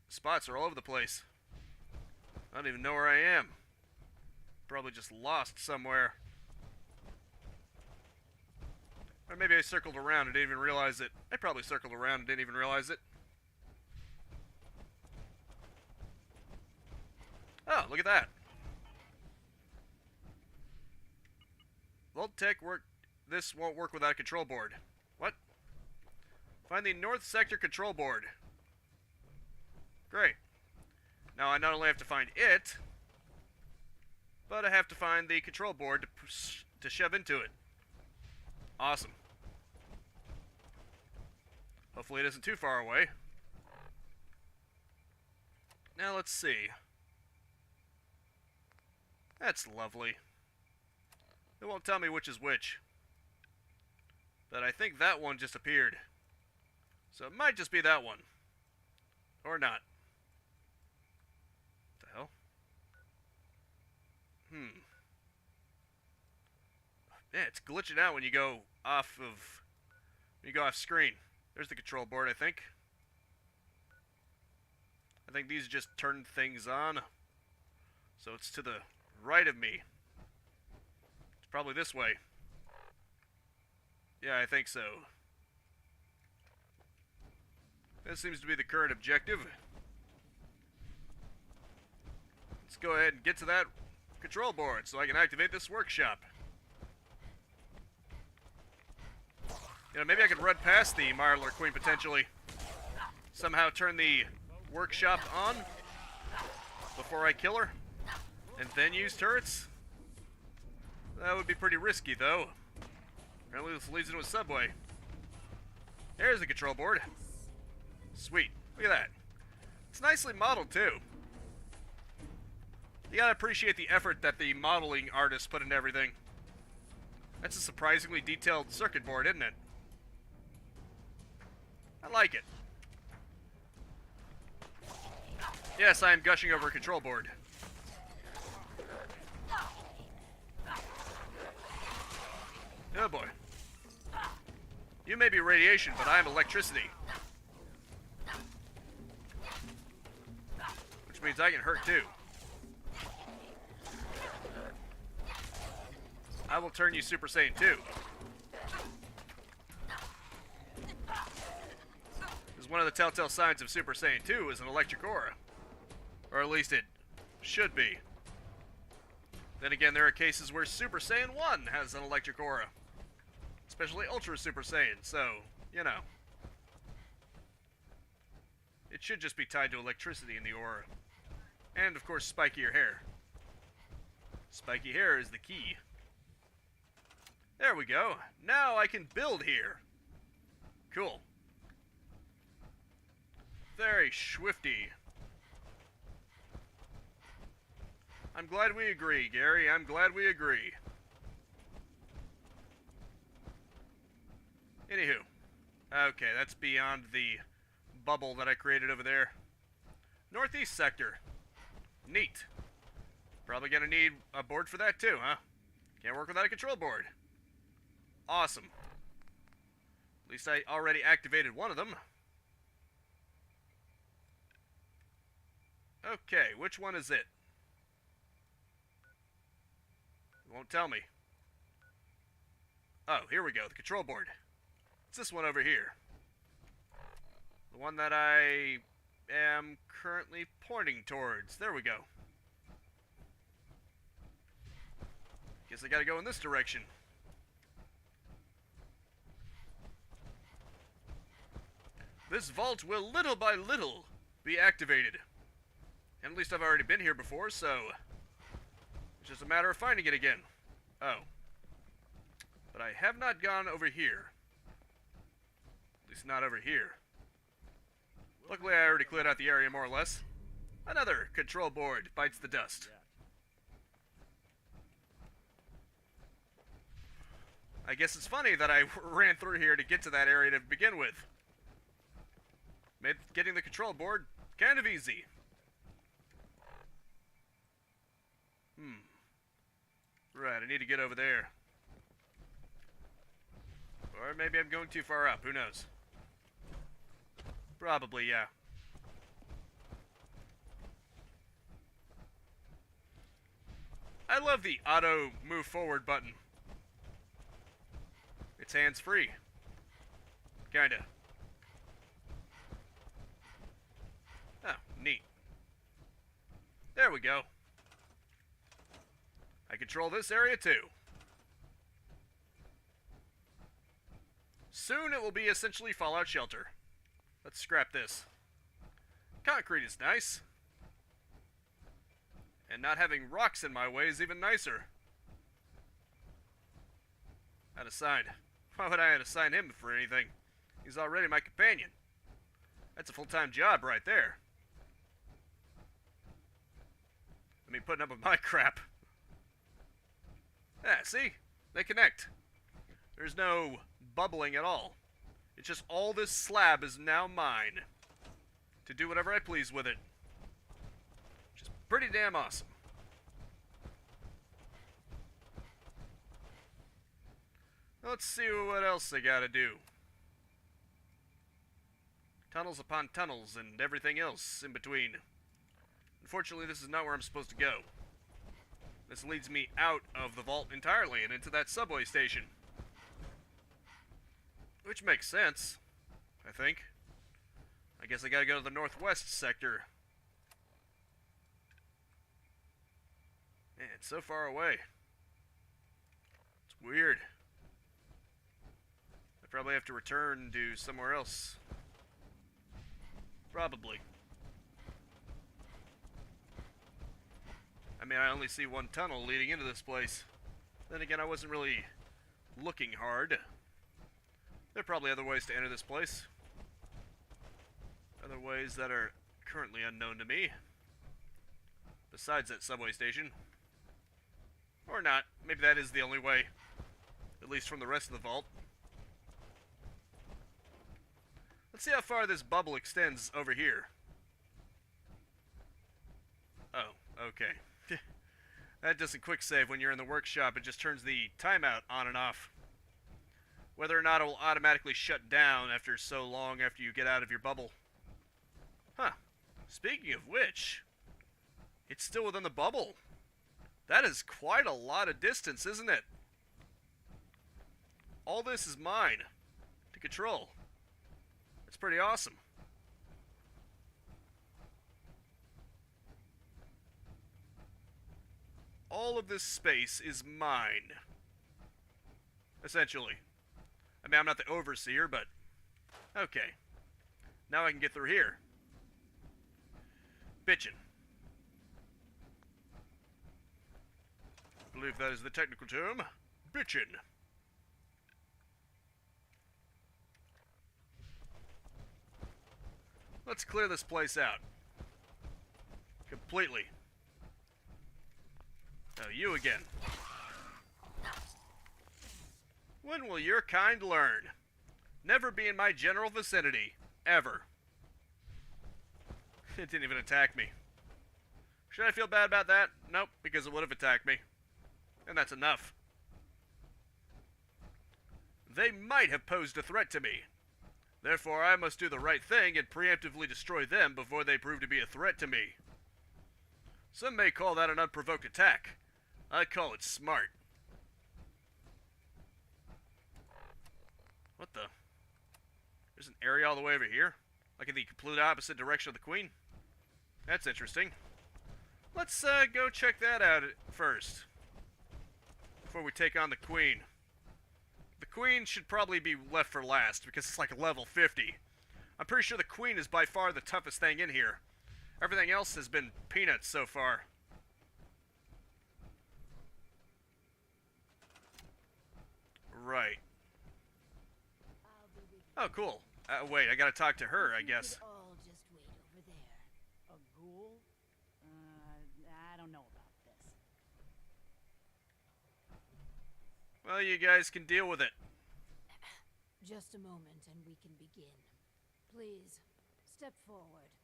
spots are all over the place. I don't even know where I am. Probably just lost somewhere. Or maybe I circled around and didn't even realize it. I probably circled around and didn't even realize it. Oh, look at that. Vault Tech work. This won't work without a control board. What? Find the North Sector Control Board. Great. Now I not only have to find it, but I have to find the control board to shove into it. Awesome. Hopefully it isn't too far away. Now let's see. That's lovely. It won't tell me which is which. But I think that one just appeared. So it might just be that one. Or not. What the hell? Yeah, it's glitching out when you go off screen. There's the control board, I think. I think these just turn things on. So it's to the right of me. It's probably this way. Yeah, I think so. That seems to be the current objective. Let's go ahead and get to that control board so I can activate this workshop. You know, maybe I could run past the Marler Queen potentially. Somehow turn the workshop on before I kill her, and then use turrets. That would be pretty risky, though. Apparently this leads into a subway. There's the control board. Sweet. Look at that. It's nicely modeled, too. You gotta appreciate the effort that the modeling artists put into everything. That's a surprisingly detailed circuit board, isn't it? I like it. Yes, I am gushing over a control board. Oh boy. You may be radiation, but I am electricity. Which means I can hurt too. I will turn you Super Saiyan 2. Because one of the telltale signs of Super Saiyan 2 is an electric aura. Or at least it should be. Then again, there are cases where Super Saiyan 1 has an electric aura. Especially Ultra Super Saiyan, so, you know. It should just be tied to electricity in the aura. And, of course, spikier hair. Spiky hair is the key. There we go. Now I can build here. Cool. Very swifty. I'm glad we agree, Gary. I'm glad we agree. Anywho. Okay, that's beyond the bubble that I created over there. Northeast sector. Neat. Probably gonna need a board for that too, huh? Can't work without a control board. Awesome. At least I already activated one of them. Okay, which one is it? It won't tell me. Oh, here we go, the control board. It's this one over here. The one that I am currently pointing towards. There we go. Guess I gotta go in this direction. This vault will little by little be activated. And at least I've already been here before, so it's just a matter of finding it again. Oh. But I have not gone over here. At least not over here. Luckily I already cleared out the area more or less. Another control board bites the dust. I guess it's funny that I ran through here to get to that area to begin with. Made getting the control board kind of easy. Right, I need to get over there. Or maybe I'm going too far up, who knows? Probably, yeah. I love the auto move forward button. It's hands-free. Kinda. Oh, neat. There we go. I control this area too. Soon it will be essentially fallout shelter. Let's scrap this. Concrete is nice. And not having rocks in my way is even nicer. Unassigned. Why would I assign him for anything? He's already my companion. That's a full-time job right there. I mean, putting up with my crap. Yeah, see? They connect. There's no bubbling at all. It's just all this slab is now mine. To do whatever I please with it. Which is pretty damn awesome. Let's see what else I gotta do. Tunnels upon tunnels and everything else in between. Unfortunately, this is not where I'm supposed to go. This leads me out of the vault entirely and into that subway station. Which makes sense, I think. I guess I gotta go to the northwest sector. Man, it's so far away. It's weird. I probably have to return to somewhere else. Probably. I mean, I only see one tunnel leading into this place. Then again, I wasn't really looking hard. There are probably other ways to enter this place. Other ways that are currently unknown to me. Besides that subway station. Or not. Maybe that is the only way. At least from the rest of the vault. Let's see how far this bubble extends over here. Oh, okay. That doesn't quick save when you're in the workshop. It just turns the timeout on and off. Whether or not it will automatically shut down after so long after you get out of your bubble. Huh. Speaking of which, it's still within the bubble. That is quite a lot of distance, isn't it? All this is mine to control. It's pretty awesome. All of this space is mine. Essentially. I mean, I'm not the overseer, but okay. Now I can get through here. Bitchin'. I believe that is the technical term. Bitchin'. Let's clear this place out. Completely. Oh, you again. When will your kind learn? Never be in my general vicinity. Ever. It didn't even attack me. Should I feel bad about that? Nope, because it would have attacked me. And that's enough. They might have posed a threat to me. Therefore, I must do the right thing and preemptively destroy them before they prove to be a threat to me. Some may call that an unprovoked attack. I call it smart. What the? There's an area all the way over here? Like in the complete opposite direction of the Queen? That's interesting. Let's go check that out first. Before we take on the Queen. The Queen should probably be left for last, because it's like level 50. I'm pretty sure the Queen is by far the toughest thing in here. Everything else has been peanuts so far. Right. Oh, cool. Wait, I gotta talk to her, I guess. All just wait over there. A ghoul? I don't know about this. Well, you guys can deal with it. Just a moment and we can begin. Please, step forward.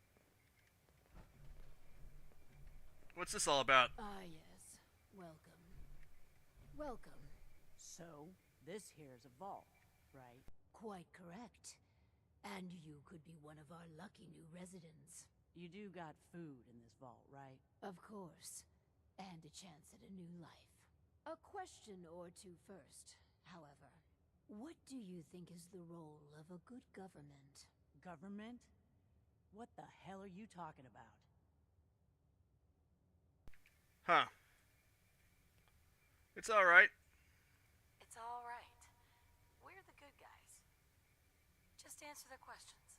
What's this all about? Ah, yes. Welcome. Welcome. So, this here's a vault, right? Quite correct. And you could be one of our lucky new residents. You do got food in this vault, right? Of course. And a chance at a new life. A question or two first, however. What do you think is the role of a good government? Government? What the hell are you talking about? Huh. It's alright. It's all right. We're the good guys. least answer their questions.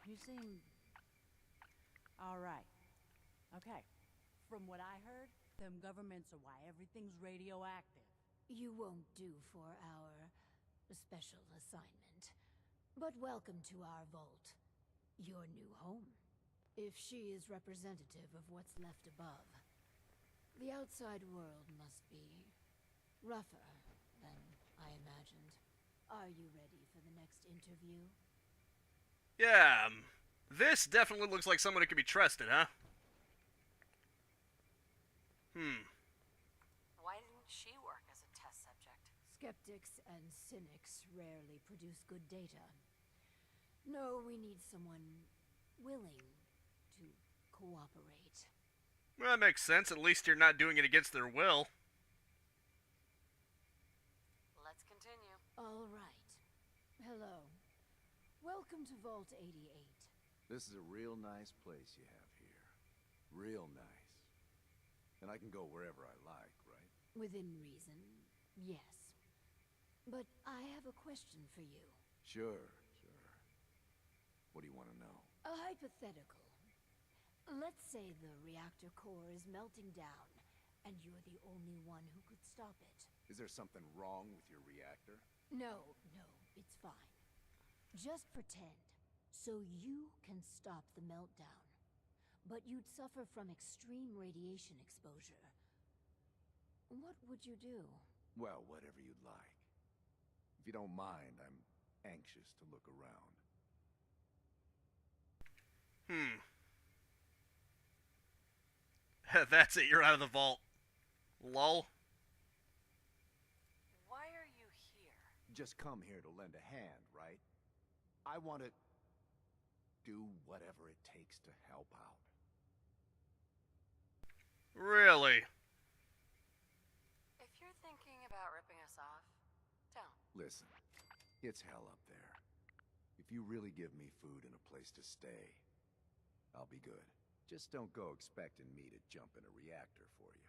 You seem... Alright. Okay. From what I heard, them governments are why everything's radioactive. You won't do for our special assignment. But welcome to our vault. Your new home. If she is representative of what's left above, the outside world must be rougher than I imagined. Are you ready for the next interview? Yeah, this definitely looks like someone who can be trusted, huh? Why didn't she work as a test subject? Skeptics and cynics rarely produce good data. No, we need someone willing to cooperate. Well, that makes sense. At least you're not doing it against their will. Let's continue. All right. Hello. Welcome to Vault 88. This is a real nice place you have here. Real nice. And I can go wherever I like, right? Within reason, yes. But I have a question for you. Sure. What do you want to know? A hypothetical. Let's say the reactor core is melting down, and you're the only one who could stop it. Is there something wrong with your reactor? No, it's fine. Just pretend. So you can stop the meltdown. But you'd suffer from extreme radiation exposure. What would you do? Well, whatever you'd like. If you don't mind, I'm anxious to look around. That's it, you're out of the vault. Lol. Why are you here? Just come here to lend a hand, right? I want to do whatever it takes to help out. Really? If you're thinking about ripping us off, don't. Listen, it's hell up there. If you really give me food and a place to stay, I'll be good. Just don't go expecting me to jump in a reactor for you.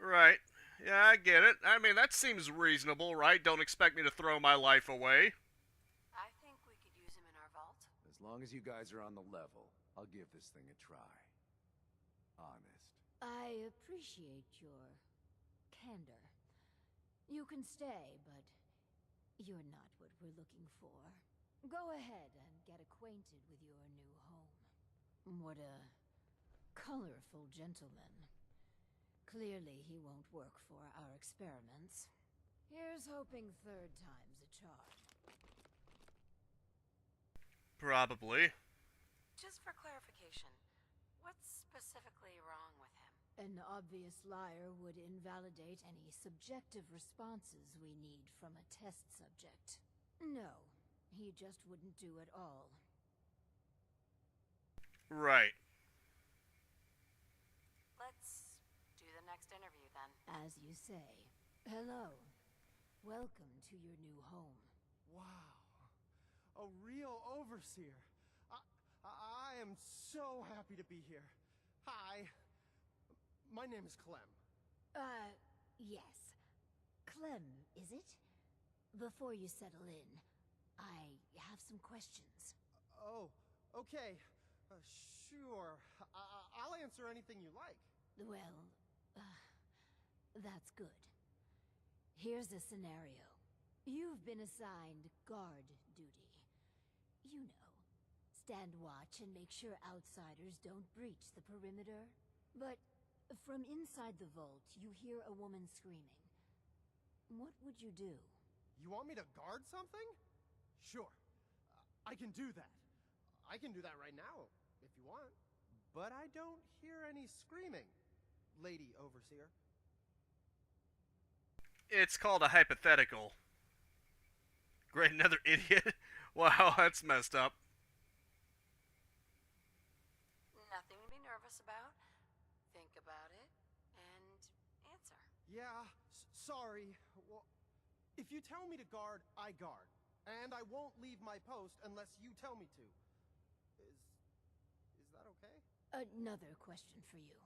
Right. Yeah, I get it. I mean, that seems reasonable, right? Don't expect me to throw my life away. I think we could use him in our vault. As long as you guys are on the level, I'll give this thing a try. Honest. I appreciate your candor. You can stay, but you're not what we're looking for. Go ahead and get acquainted with your new home. What a colorful gentleman. Clearly he won't work for our experiments. Here's hoping third time's a charm. Probably. Just for clarification, what's specifically wrong with him? An obvious liar would invalidate any subjective responses we need from a test subject. No, he just wouldn't do it all. Right. Let's do the next interview then. As you say. Hello. Welcome to your new home. Wow. A real overseer. I am so happy to be here. Hi. My name is Clem. Yes. Clem, is it? Before you settle in, I have some questions. Oh, okay. Sure. I'll answer anything you like. Well, that's good. Here's a scenario. You've been assigned guard duty. You know, stand watch and make sure outsiders don't breach the perimeter. But from inside the vault, you hear a woman screaming. What would you do? You want me to guard something? Sure. I can do that. I can do that right now, if you want. But I don't hear any screaming, Lady Overseer. It's called a hypothetical. Great, another idiot. Wow, that's messed up. Nothing to be nervous about. Think about it and answer. Yeah, sorry. Well, if you tell me to guard, I guard. And I won't leave my post unless you tell me to. Is that okay? Another question for you.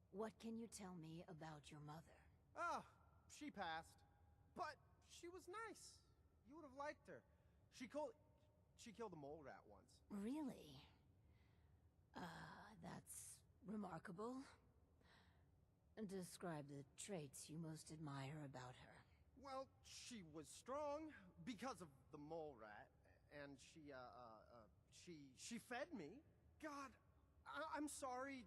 What can you tell me about your mother? Oh, she passed. But she was nice. You would have liked her. She killed a mole rat once. Really? That's remarkable. Describe the traits you most admire about her. Well, she was strong because of the mole rat, and she fed me. God, I'm sorry.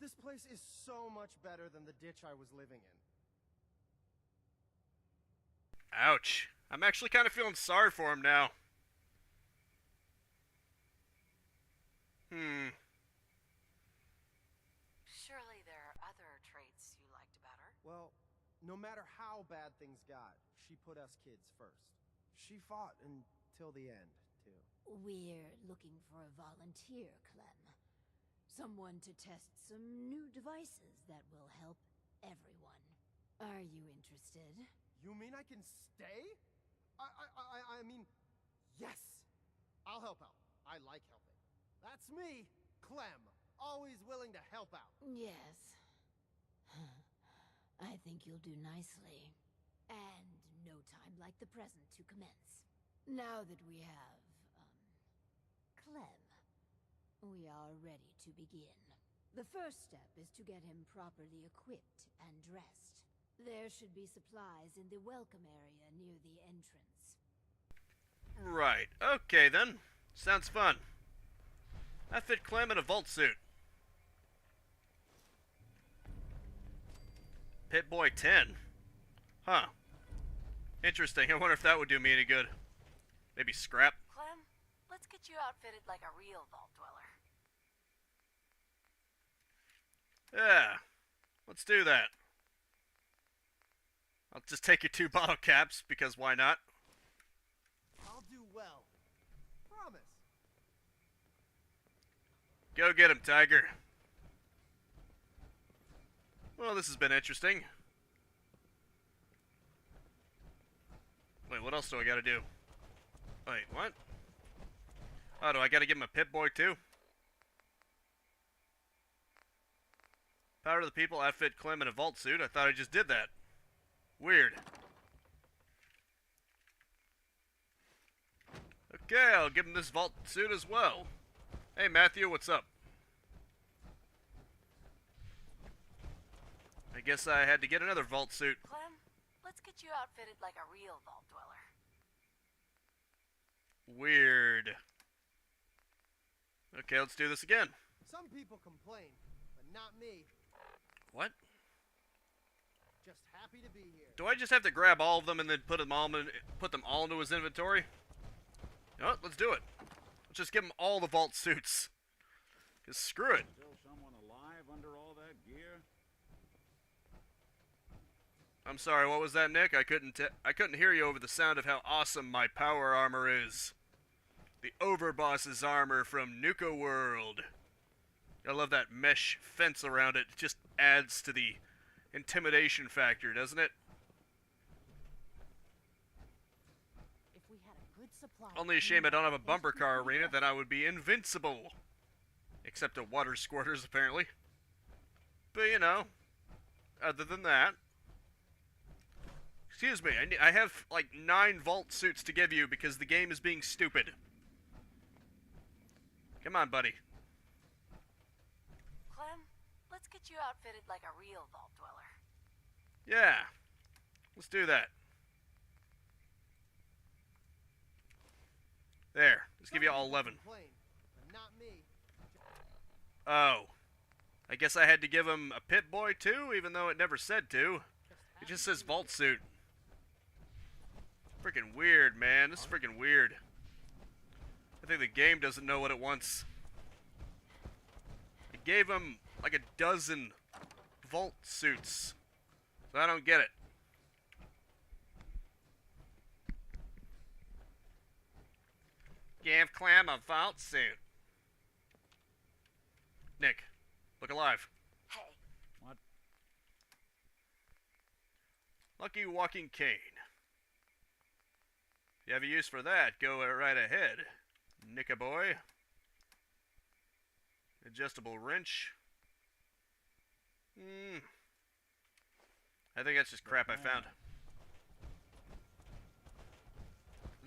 This place is so much better than the ditch I was living in. Ouch. I'm actually kind of feeling sorry for him now. Surely there are other traits you liked about her. Well, no matter how bad things got, she put us kids first. She fought until the end, too. We're looking for a volunteer, Clem. Someone to test some new devices that will help everyone. Are you interested? You mean I can stay? I mean, yes! I'll help out. I like helping. That's me, Clem. Always willing to help out. Yes. I think you'll do nicely. And no time like the present to commence. Now that we have, Clem, we are ready to begin. The first step is to get him properly equipped and dressed. There should be supplies in the welcome area near the entrance. Right. Okay, then. Sounds fun. I fit Clem in a vault suit. Pit Boy 10. Huh. Interesting. I wonder if that would do me any good. Maybe scrap? Clem, let's get you outfitted like a real vault dweller. Yeah. Let's do that. I'll just take your 2 bottle caps, because why not? I'll do well. Promise. Go get him, Tiger. Well, this has been interesting. Wait, what else do I gotta do? Wait, what? Oh, do I gotta give him a Pit Boy too? Power to the people, outfit Clem in a vault suit. I thought I just did that. Weird. Okay, I'll give him this vault suit as well. Hey, Matthew, what's up? I guess I had to get another vault suit. Clem, let's get you outfitted like a real vault dweller. Weird. Okay, let's do this again. Some people complain, but not me. What? Just happy to be here. Do I just have to grab all of them and then put them all into his inventory? You know what? Let's do it. Let's just give him all the vault suits. Cause screw it. Still someone alive under all that gear? I'm sorry, what was that, Nick? I couldn't hear you over the sound of how awesome my power armor is. The Overboss's armor from Nuka World. I love that mesh fence around it. It just adds to the intimidation factor, doesn't it? If we had a good supply. Only a shame I don't have a bumper car arena, then I would be invincible. Except to water squirters, apparently. But, you know, other than that... Excuse me, I have, like, 9 vault suits to give you because the game is being stupid. Come on, buddy. Clem, let's get you outfitted like a real vault dweller. Yeah. Let's do that. There. Let's give you all 11. Complain, but not me. Oh. I guess I had to give him a Pit Boy, too, even though it never said to. It just says vault suit. Freaking weird, man. This is freaking weird. I think the game doesn't know what it wants. It gave him like a dozen vault suits. So I don't get it. Give Clem a vault suit. Nick, look alive. Hey. What? Lucky walking cane. If you have a use for that, go right ahead. Nick-a-boy. Adjustable wrench. I think that's just crap I found.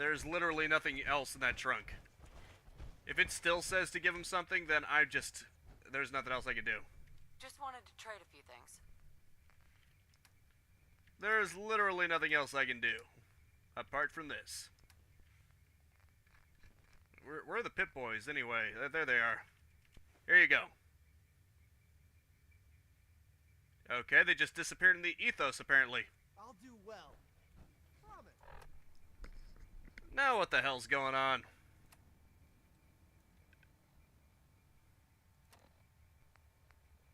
There's literally nothing else in that trunk. If it still says to give him something, then there's nothing else I can do. Just wanted to trade a few things. There's literally nothing else I can do, apart from this. Where are the Pit Boys, anyway? There they are. Here you go. Okay, they just disappeared in the ethos, apparently. I'll do well. Promise. Now what the hell's going on?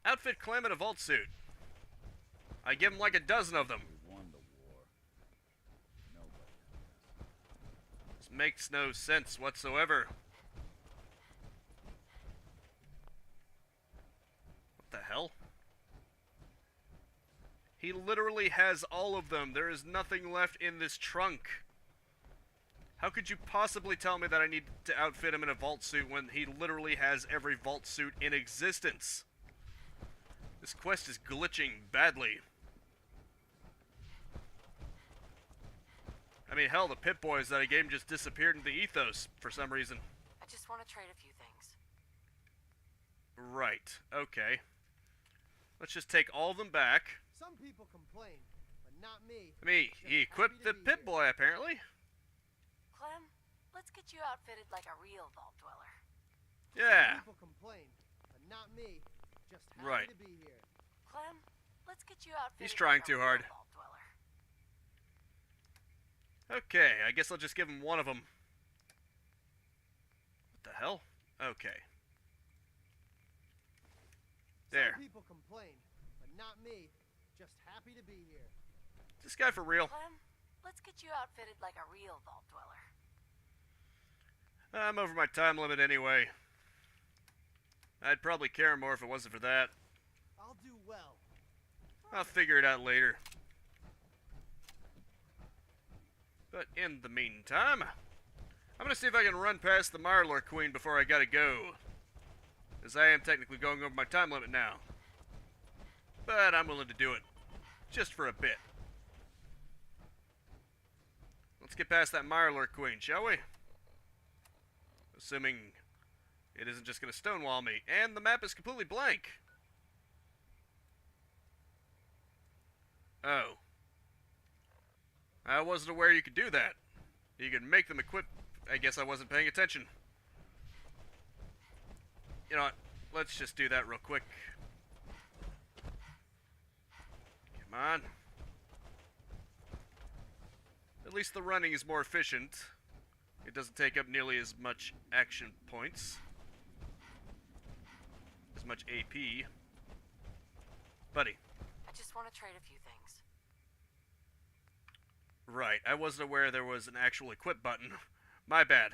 Outfit Clem in a vault suit. I give him like a dozen of them. This makes no sense whatsoever. What the hell? He literally has all of them. There is nothing left in this trunk. How could you possibly tell me that I need to outfit him in a vault suit when he literally has every vault suit in existence? This quest is glitching badly. I mean, hell, the Pit Boys that I gave him just disappeared into the ethos for some reason. I just want to trade a few things. Right, okay. Let's just take all of them back. Some people complain, but not me. I mean, he equipped the Pit Boy, apparently. Clem, let's get you outfitted like a real vault dweller. Yeah. Some people complain, but not me. Just happy Right. to be here. Clem, let's get you outfitted He's trying like a too hard. real vault dweller. Okay, I guess I'll just give him one of them. What the hell? Okay. There. Some people complain, but not me. Just happy to be here. Is this guy for real? Clem, let's get you outfitted like a real vault dweller. I'm over my time limit anyway. I'd probably care more if it wasn't for that. I'll do well. I'll figure it out later. But in the meantime, I'm gonna see if I can run past the Marlar Queen before I gotta go. As I am technically going over my time limit now. But I'm willing to do it. Just for a bit. Let's get past that Marlar Queen, shall we? Assuming it isn't just gonna stonewall me. And the map is completely blank. Oh. I wasn't aware you could do that. You could make them equip. I guess I wasn't paying attention. You know what? Let's just do that real quick. Come on. At least the running is more efficient. It doesn't take up nearly as much action points. As much AP. Buddy. I just want to trade a few things. Right, I wasn't aware there was an actual equip button. My bad.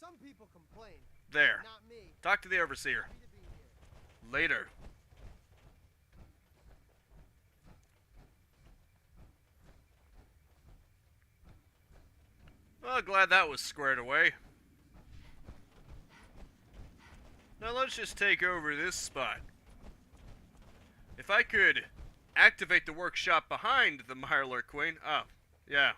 Some people complain. There. Not me. Talk to the Overseer. Happy to be here. Later. Well, glad that was squared away. Now let's just take over this spot. If I could activate the workshop behind the Marlar Queen. Oh, yeah.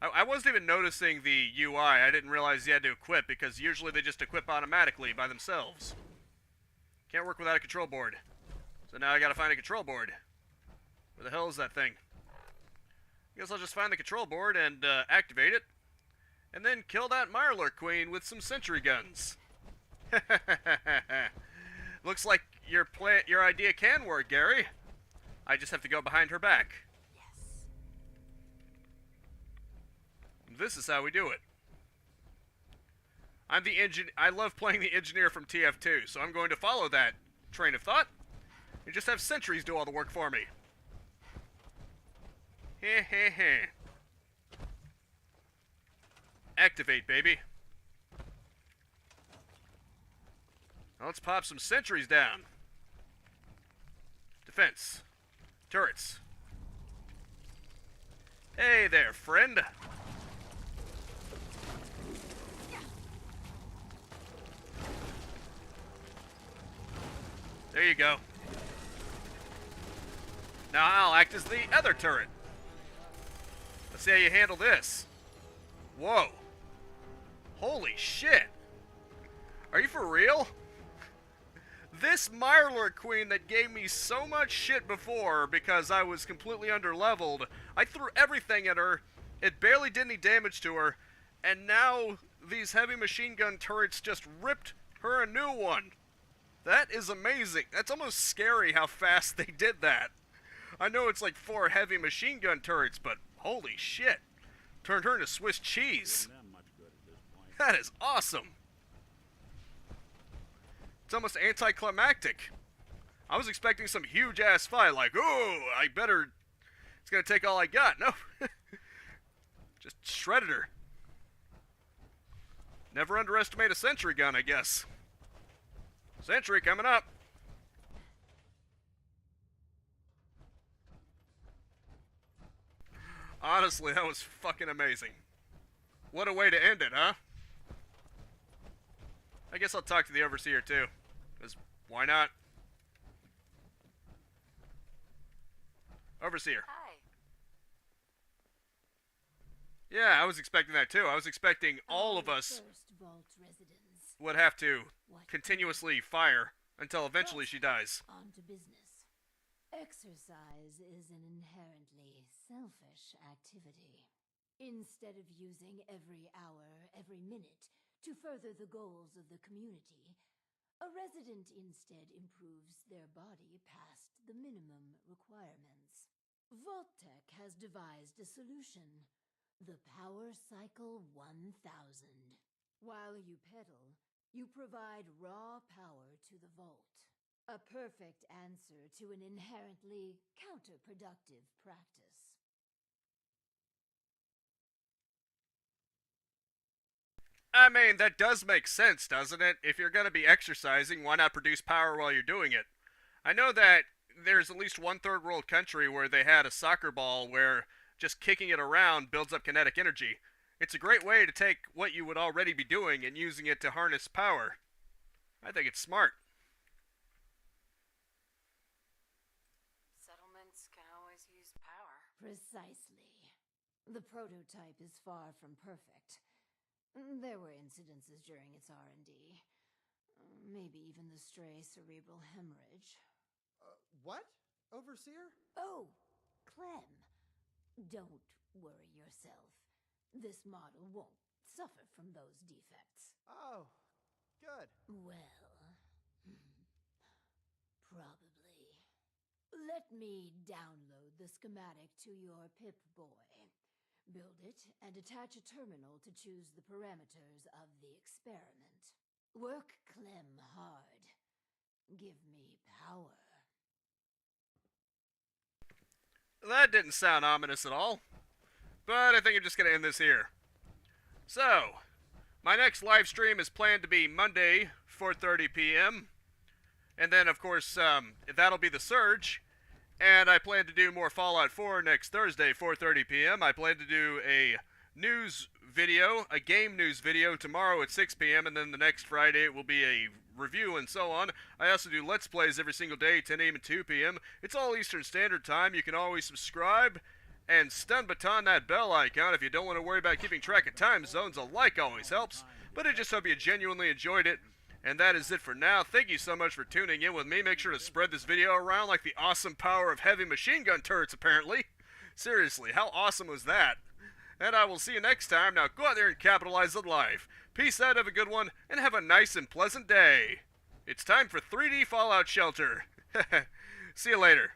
I wasn't even noticing the UI. I didn't realize you had to equip because usually they just equip automatically by themselves. Can't work without a control board. So now I gotta find a control board. Where the hell is that thing? I guess I'll just find the control board and activate it. And then kill that Marlar Queen with some sentry guns. Looks like your idea can work, Gary. I just have to go behind her back. Yes. This is how we do it. I'm the I love playing the engineer from TF2, so I'm going to follow that train of thought and just have sentries do all the work for me. Heh heh heh. Activate, baby. Now let's pop some sentries down. Defense. Turrets. Hey there, friend. There you go. Now I'll act as the other turret. Let's see how you handle this. Whoa. Holy shit. Are you for real? This Mirelurk Queen that gave me so much shit before because I was completely underleveled, I threw everything at her, it barely did any damage to her, and now these heavy machine gun turrets just ripped her a new one. That is amazing. That's almost scary how fast they did that. I know it's like 4 heavy machine gun turrets, but holy shit. Turned her into Swiss cheese. That is awesome. It's almost anticlimactic. I was expecting some huge ass fight, like, oh, I better, it's gonna take all I got. No. Just shredded her. Never underestimate a sentry gun, I guess. Sentry coming up. Honestly, that was fucking amazing. What a way to end it, huh? I guess I'll talk to the Overseer too. Because why not? Overseer. Hi. Yeah, I was expecting that too. I was expecting all of us would have to continuously fire until eventually she dies. On to business. Exercise is an inherently selfish activity. Instead of using every hour, every minute to further the goals of the community, a resident instead improves their body past the minimum requirements. Vault-Tec has devised a solution, the Power Cycle 1000. While you pedal, you provide raw power to the vault. A perfect answer to an inherently counterproductive practice. I mean, that does make sense, doesn't it? If you're gonna be exercising, why not produce power while you're doing it? I know that there's at least one third world country where they had a soccer ball where just kicking it around builds up kinetic energy. It's a great way to take what you would already be doing and using it to harness power. I think it's smart. Settlements can always use power. Precisely. The prototype is far from perfect. There were incidences during its R&D. Maybe even the stray cerebral hemorrhage. What? Overseer? Oh, Clem. Don't worry yourself. This model won't suffer from those defects. Oh, good. Well, probably. Let me download the schematic to your Pip-Boy. Build it and attach a terminal to choose the parameters of the experiment. Work Clem hard. Give me power. That didn't sound ominous at all. But I think I'm just going to end this here. So, my next live stream is planned to be Monday, 4:30 p.m. And then, of course, that'll be the Surge. And I plan to do more Fallout 4 next Thursday, 4:30 p.m. I plan to do a news video, a game news video tomorrow at 6 p.m. And then the next Friday it will be a review and so on. I also do Let's Plays every single day, 10 a.m. and 2 p.m. It's all Eastern Standard Time. You can always subscribe and stun baton that bell icon if you don't want to worry about keeping track of time zones. A like always helps. But I just hope you genuinely enjoyed it. And that is it for now. Thank you so much for tuning in with me. Make sure to spread this video around like the awesome power of heavy machine gun turrets, apparently. Seriously, how awesome was that? And I will see you next time. Now go out there and capitalize on life. Peace out, have a good one, and have a nice and pleasant day. It's time for 3D Fallout Shelter. See you later.